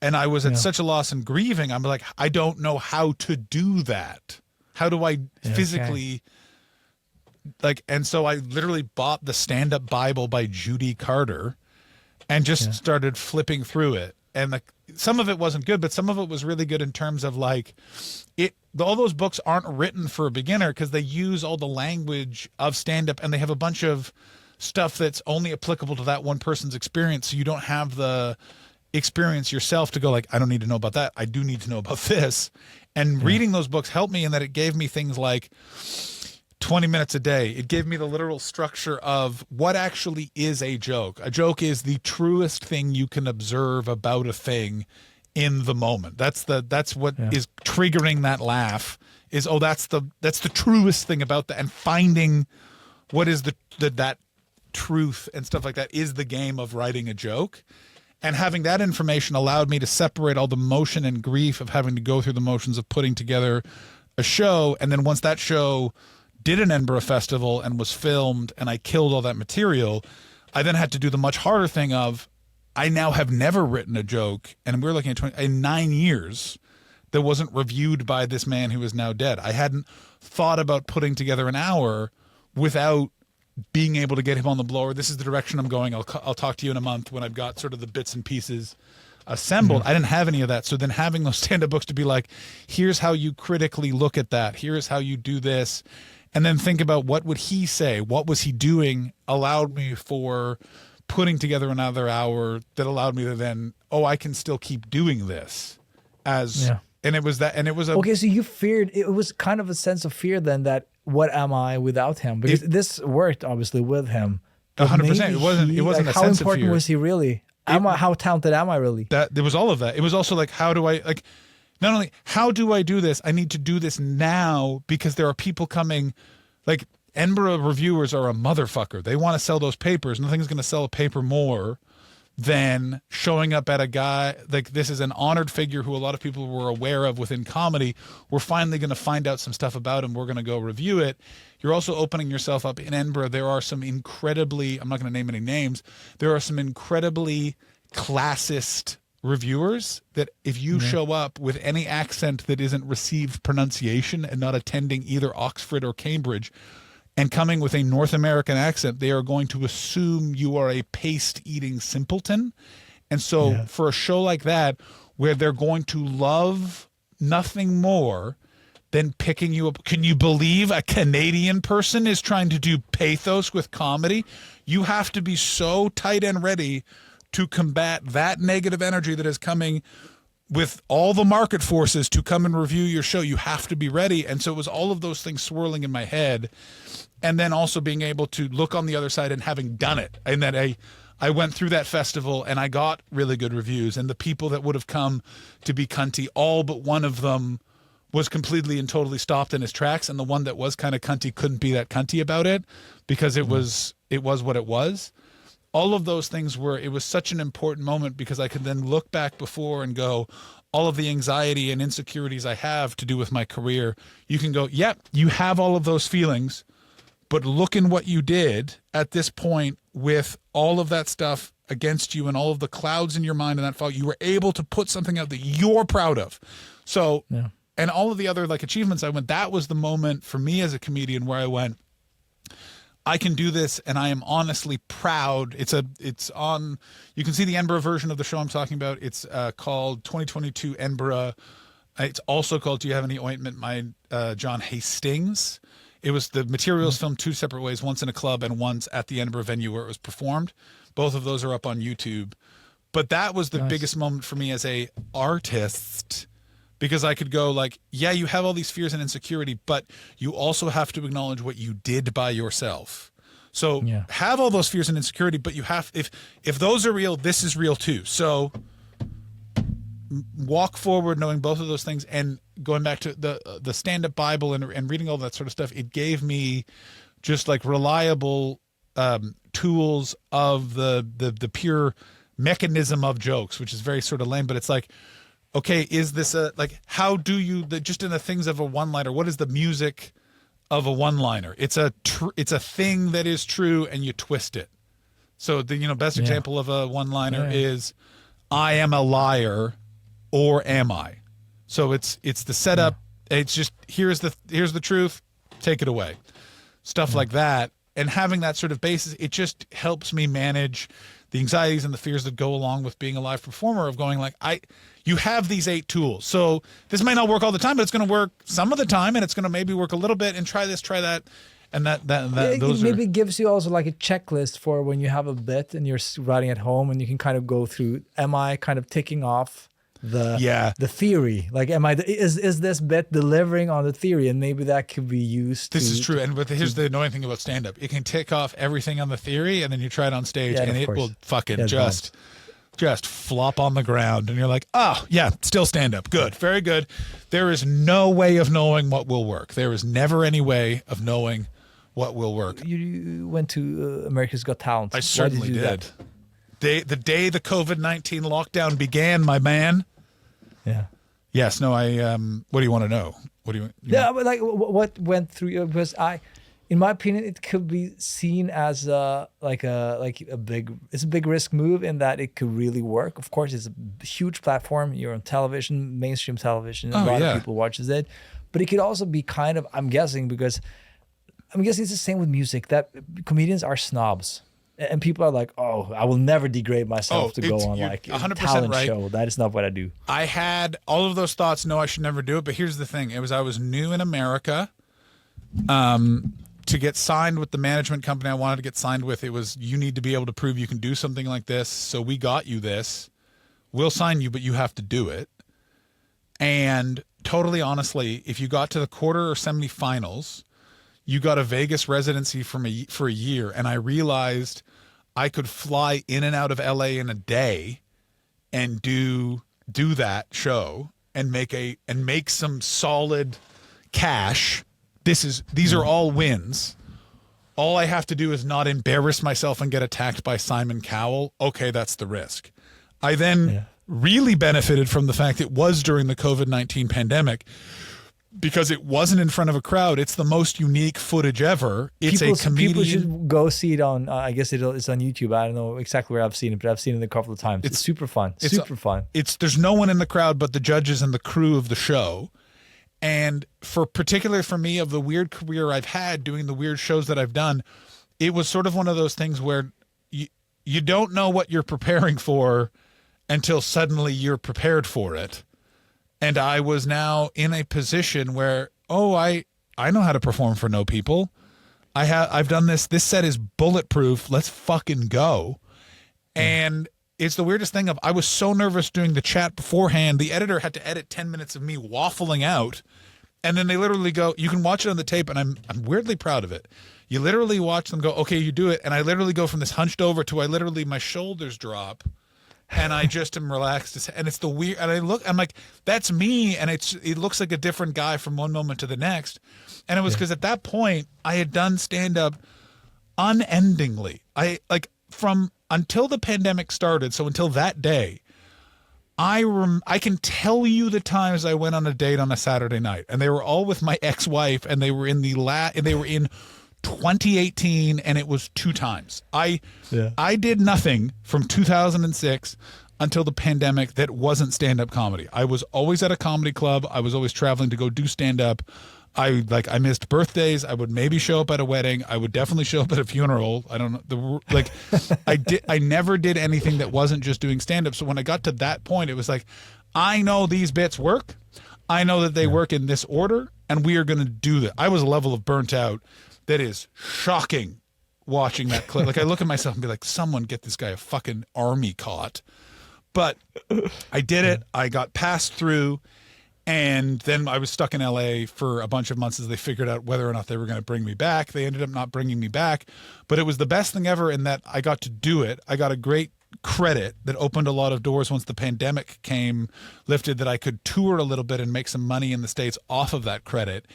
Speaker 1: And I was at such a loss and grieving. I'm like, I don't know how to do that. How do I physically and so I literally bought the Stand-Up Bible by Judy Carter and just started flipping through it. And some of it wasn't good, but some of it was really good in terms of like all those books aren't written for a beginner, because they use all the language of stand-up, and they have a bunch of stuff that's only applicable to that one person's experience. So you don't have the experience yourself to go like, I don't need to know about that. I do need to know about this. And reading those books helped me in that it gave me things like 20 minutes a day. It gave me the literal structure of what actually is a joke. A joke is the truest thing you can observe about a thing in the moment. That's what is triggering that laugh, is, that's the truest thing about that. And finding what is that truth and stuff like that is the game of writing a joke. And having that information allowed me to separate all the motion and grief of having to go through the motions of putting together a show. And then once that show did an Edinburgh Festival and was filmed and I killed all that material, I then had to do the much harder thing of, I now have never written a joke, and we're looking at in 9 years, that wasn't reviewed by this man who is now dead. I hadn't thought about putting together an hour without being able to get him on the blower. This is the direction I'm going. I'll talk to you in a month when I've got sort of the bits and pieces assembled. I didn't have any of that. So then having those stand-up books to be like, here's how you critically look at that. Here's how you do this. And then think about, what would he say? What was he doing? Allowed me for putting together another hour that allowed me to then, I can still keep doing this and it was that, and it was
Speaker 2: okay. So you feared, it was kind of a sense of fear then, that what am I without him? Because this worked obviously with him.
Speaker 1: 100%. It wasn't a sense of fear.
Speaker 2: How important was he really? How talented am I really?
Speaker 1: That there was all of that. It was also like, how do I, like, not only how do I do this, I need to do this now, because there are people coming, like, Edinburgh reviewers are a motherfucker. They want to sell those papers. Nothing's going to sell a paper more than showing up at a guy like this is an honored figure who a lot of people were aware of within comedy. We're finally going to find out some stuff about him. We're going to go review it. You're also opening yourself up in Edinburgh. There are some incredibly, I'm not going to name any names, there are some incredibly classist reviewers that if you show up with any accent that isn't received pronunciation and not attending either Oxford or Cambridge, and coming with a North American accent, they are going to assume you are a paste-eating simpleton And so for a show like that, where they're going to love nothing more than picking you up. Can you believe a Canadian person is trying to do pathos with comedy? You have to be so tight and ready to combat that negative energy that is coming with all the market forces to come and review your show. You have to be ready. And so it was all of those things swirling in my head. And then also being able to look on the other side and having done it. And that I went through that festival and I got really good reviews. And the people that would have come to be cunty, all but one of them was completely and totally stopped in his tracks. And the one that was kind of cunty couldn't be that cunty about it because it was what it was. All of those things it was such an important moment because I could then look back before and go, all of the anxiety and insecurities I have to do with my career, you can go, yep, you have all of those feelings, but look in what you did at this point with all of that stuff against you and all of the clouds in your mind and that fog. You were able to put something out that you're proud of. So, and all of the other like achievements that was the moment for me as a comedian where I went, I can do this, and I am honestly proud. It's on. You can see the Edinburgh version of the show I'm talking about. It's called 2022 Edinburgh. It's also called Do You Have Any Ointment? My John Hastings. It was the materials filmed two separate ways, once in a club and once at the Edinburgh venue where it was performed. Both of those are up on YouTube. But that was the biggest moment for me as a artist. Because I could go like, yeah, you have all these fears and insecurity, but you also have to acknowledge what you did by yourself. So have all those fears and insecurity, but you have, if those are real, this is real too. So walk forward knowing both of those things. And going back to the stand-up Bible and reading all that sort of stuff, it gave me just like reliable tools of the pure mechanism of jokes, which is very sort of lame, but it's like, okay, is this how do you, just in the things of a one-liner, what is the music of a one-liner? It's a thing that is true and you twist it. So the best example of a one-liner is, I am a liar, or am I? So it's the setup. It's just, here's the truth, take it away. Stuff like that. And having that sort of basis, it just helps me manage the anxieties and the fears that go along with being a live performer of going like, you have these 8 tools. So this may not work all the time, but it's going to work some of the time, and it's going to maybe work a little bit, and try this, try that. And those
Speaker 2: maybe gives you also like a checklist for when you have a bit and you're writing at home, and you can kind of go through, am I kind of ticking off the theory? Like, is this bit delivering on the theory? And maybe that could be used.
Speaker 1: This is true. But here's the annoying thing about stand-up. It can tick off everything on the theory, and then you try it on stage, and it will fucking just flop on the ground. And you're like, oh, yeah, still stand-up. Good. Very good. There is no way of knowing what will work. There is never any way of knowing what will work.
Speaker 2: You went to America's Got Talent.
Speaker 1: I certainly did. The day the COVID-19 lockdown began, my man.
Speaker 2: Yeah.
Speaker 1: Yes. No. What do you want to know? What do you?
Speaker 2: But like, what went through you? Because in my opinion, it could be seen as a big risk move in that it could really work. Of course, it's a huge platform. You're on television, mainstream television. A lot of people watches it, but it could also be kind of. I'm guessing it's the same with music, that comedians are snobs. And people are like, oh, I will never degrade myself to go on like a
Speaker 1: 100%
Speaker 2: talent
Speaker 1: right.
Speaker 2: show. That is not what I do.
Speaker 1: I had all of those thoughts. No, I should never do it. But here's the thing. I was new in America. To get signed with the management company I wanted to get signed with, it was, you need to be able to prove you can do something like this. So we got you this. We'll sign you, but you have to do it. And totally honestly, if you got to the quarter or semifinals, you got a Vegas residency for a year, and I realized I could fly in and out of LA in a day and do that show and make some solid cash. These are all wins. All I have to do is not embarrass myself and get attacked by Simon Cowell. Okay, that's the risk. I then really benefited from the fact it was during the COVID-19 pandemic, because it wasn't in front of a crowd. It's the most unique footage ever. It's a comedian.
Speaker 2: People should go see it on, I guess it's on YouTube. I don't know exactly where I've seen it, but I've seen it a couple of times. It's super fun. Super fun. There's
Speaker 1: no one in the crowd but the judges and the crew of the show. And particularly for me, of the weird career I've had doing the weird shows that I've done, it was sort of one of those things where you don't know what you're preparing for until suddenly you're prepared for it. And I was now in a position where, I know how to perform for no people. I've done this. This set is bulletproof. Let's fucking go. And it's the weirdest thing I was so nervous doing the chat beforehand. The editor had to edit 10 minutes of me waffling out. And then they literally go, you can watch it on the tape, and I'm weirdly proud of it. You literally watch them go, okay, you do it. And I literally go from this hunched over to my shoulders drop. And I just am relaxed. And it's the weird, and I'm like, that's me. And it looks like a different guy from one moment to the next. And it was because at that point I had done stand up unendingly. From until the pandemic started. So until that day, I can tell you the times I went on a date on a Saturday night, and they were all with my ex-wife, and they were in 2018, and it was 2 times. I did nothing from 2006 until the pandemic that wasn't stand-up comedy. I was always at a comedy club. I was always traveling to go do stand-up. I missed birthdays. I would maybe show up at a wedding. I would definitely show up at a funeral. I don't know. I never did anything that wasn't just doing stand-up. So when I got to that point, it was like, I know these bits work. I know that they work in this order, and we are going to do that. I was a level of burnt out that is shocking watching that clip. Like, I look at myself and be like, someone get this guy a fucking army cot. But I did it. I got passed through. And then I was stuck in LA for a bunch of months as they figured out whether or not they were going to bring me back. They ended up not bringing me back, but it was the best thing ever in that I got to do it. I got a great credit that opened a lot of doors once the pandemic lifted, that I could tour a little bit and make some money in the States off of that credit.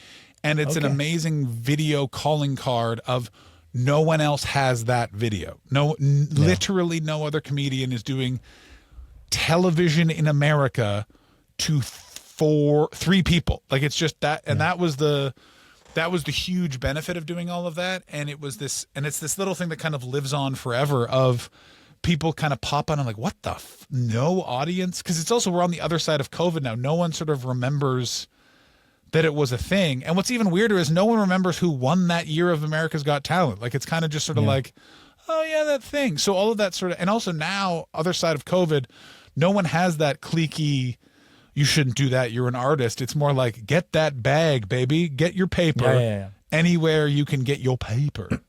Speaker 1: And it's an amazing video calling card of no one else has that video. Literally no other comedian is doing television in America to 3 people. Like, it's just that, and that was the huge benefit of doing all of that. And it's this little thing that kind of lives on forever of people kind of pop on and like, what the no audience? Because it's also, we're on the other side of COVID now. No one sort of remembers that it was a thing. And what's even weirder is no one remembers who won that year of America's Got Talent. Like, it's kind of just sort of like, oh yeah, that thing. So all of that sort of, and also now, other side of COVID, no one has that cliquey, you shouldn't do that, you're an artist. It's more like, get that bag, baby. Get your paper anywhere you can get your paper.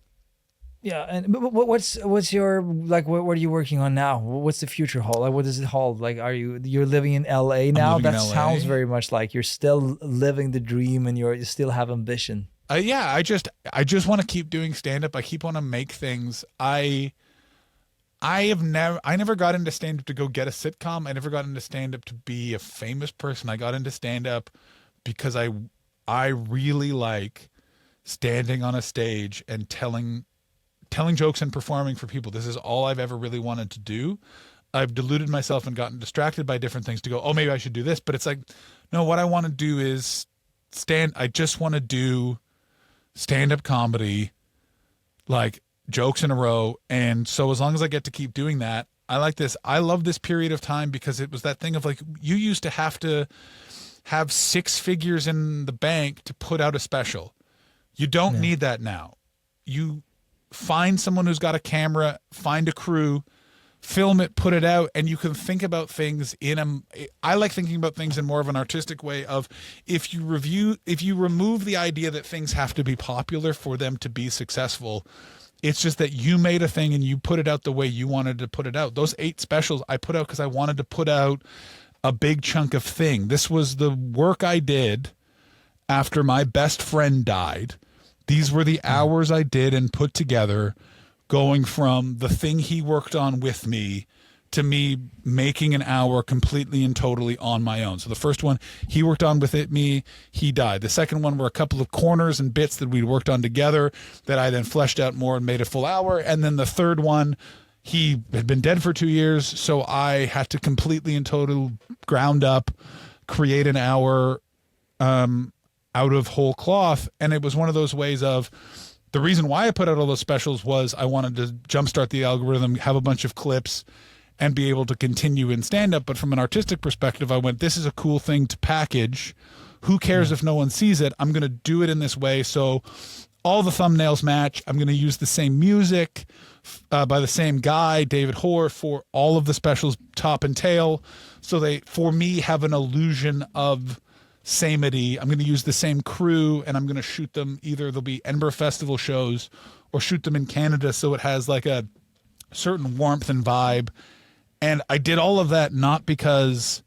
Speaker 2: Yeah, and what's your, like, what are you working on now? What's the future hold? Like, what does it hold? Like, you're living in LA now? That sounds very much like you're still living the dream and you still have ambition.
Speaker 1: I just want to keep doing stand-up. I keep want to make things. I never got into stand-up to go get a sitcom. I never got into stand-up to be a famous person. I got into stand-up because I really like standing on a stage and telling jokes and performing for people. This is all I've ever really wanted to do. I've deluded myself and gotten distracted by different things to go, oh, maybe I should do this. But it's like, no, what I want to do is I just want to do stand-up comedy, like, jokes in a row. And so as long as I get to keep doing that, I like this. I love this period of time because it was that thing of like, you used to have 6 figures in the bank to put out a special. You don't need that now. You find someone who's got a camera, find a crew, film it, put it out, and you can think about things I like thinking about things in more of an artistic way of, if you remove the idea that things have to be popular for them to be successful, it's just that you made a thing and you put it out the way you wanted to put it out. Those 8 specials I put out because I wanted to put out a big chunk of thing. This was the work I did after my best friend died. These were the hours I did and put together, going from the thing he worked on with me to me making an hour completely and totally on my own. So the first one he worked on with me, he died. The second one were a couple of corners and bits that we'd worked on together that I then fleshed out more and made a full hour. And then the third one, he had been dead for 2 years, so I had to completely and total ground up create an hour out of whole cloth. And it was one of those ways of, the reason why I put out all those specials was I wanted to jumpstart the algorithm, have a bunch of clips, and be able to continue in stand-up. But from an artistic perspective, I went, this is a cool thing to package. Who cares if no one sees it? I'm going to do it in this way. So all the thumbnails match. I'm going to use the same music by the same guy, David Hoare, for all of the specials, top and tail. So they, for me, have an illusion of samity. I'm going to use the same crew, and I'm going to shoot them. Either they'll be Edinburgh Festival shows or shoot them in Canada, so it has like a certain warmth and vibe. And I did all of that not because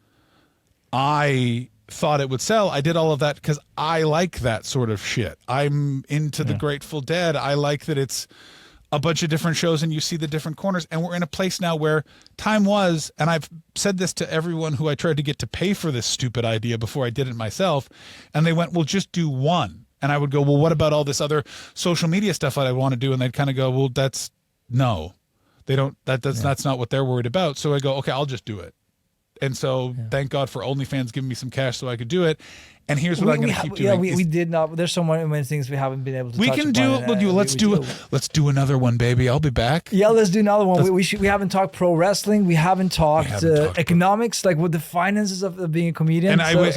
Speaker 1: I thought it would sell. I did all of that because I like that sort of shit. I'm into the Grateful Dead. I like that it's a bunch of different shows and you see the different corners. And we're in a place now where time was, and I've said this to everyone who I tried to get to pay for this stupid idea before I did it myself. And they went, well, just do one. And I would go, well, what about all this other social media stuff that I want to do? And they'd kind of go, well, no, they don't, that's not what they're worried about. So I go, okay, I'll just do it. And so thank God for OnlyFans giving me some cash so I could do it. And here's what I'm going to keep doing.
Speaker 2: Yeah, we did not. There's so many things we haven't been able to.
Speaker 1: We
Speaker 2: touch
Speaker 1: can
Speaker 2: upon.
Speaker 1: do. Let's do another one, baby. I'll be back.
Speaker 2: Yeah, let's do another one. We haven't talked pro wrestling. We haven't talked economics, like with the finances of being a comedian.
Speaker 1: And I will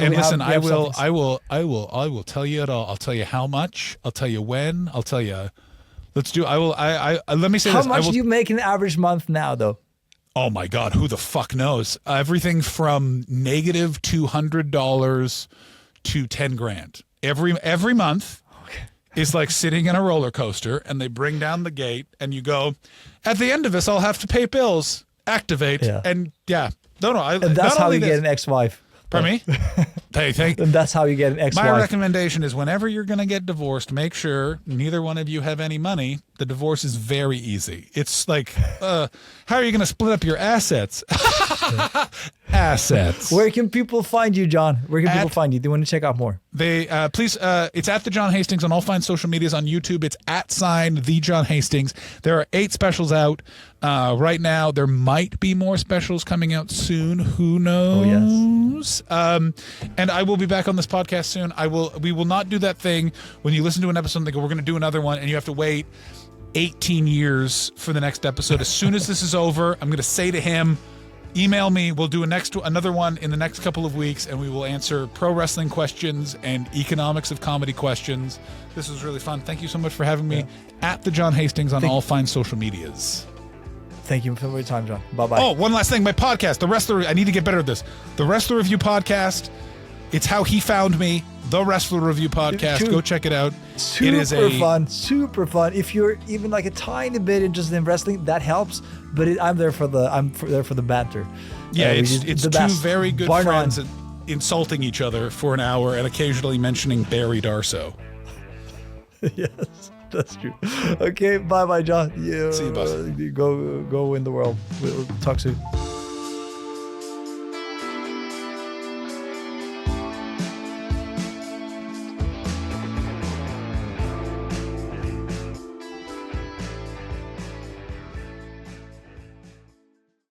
Speaker 1: tell you it all. I'll tell you how much. I'll tell you when. I'll tell you. Let's do. Let me say this.
Speaker 2: How much do you make in an average month now, though?
Speaker 1: Oh my God, who the fuck knows? Everything from negative $200 to 10 grand every month. Is like sitting in a roller coaster, and they bring down the gate, and you go, at the end of this, I'll have to pay bills. Activate, and
Speaker 2: And that's how you get an ex-wife.
Speaker 1: Pardon me?
Speaker 2: And that's how you get an ex-wife.
Speaker 1: My recommendation is whenever you're going to get divorced, make sure neither one of you have any money. The divorce is very easy. It's like, how are you going to split up your assets? Assets.
Speaker 2: Where can people find you, John? Where can people find you? They want to check out more.
Speaker 1: They please. It's at the John Hastings on all fine social medias. On YouTube, it's @ the John Hastings. There are 8 specials out right now. There might be more specials coming out soon. Who knows?
Speaker 2: Oh, yes.
Speaker 1: And I will be back on this podcast soon. We will not do that thing when you listen to an episode and they go, we're going to do another one, and you have to wait 18 years for the next episode. As soon as this is over, I'm going to say to him, email me. We'll do another one in the next couple of weeks, and we will answer pro wrestling questions and economics of comedy questions. This was really fun. Thank you so much for having me at the John Hastings on all fine social medias.
Speaker 2: Thank you for your time, John. Bye-bye.
Speaker 1: Oh, one last thing. My podcast, The Wrestler. I need to get better at this. The Wrestler Review Podcast. It's how he found me. The Wrestler Review Podcast. Go check it out.
Speaker 2: Super fun. If you're even like a tiny bit interested in wrestling, that helps. But I'm there for the banter.
Speaker 1: Yeah, it's two very good friends insulting each other for an hour and occasionally mentioning Barry Darso.
Speaker 2: Yes, that's true. Okay, bye, John.
Speaker 1: See you, boss.
Speaker 2: Go win the world. We'll talk soon.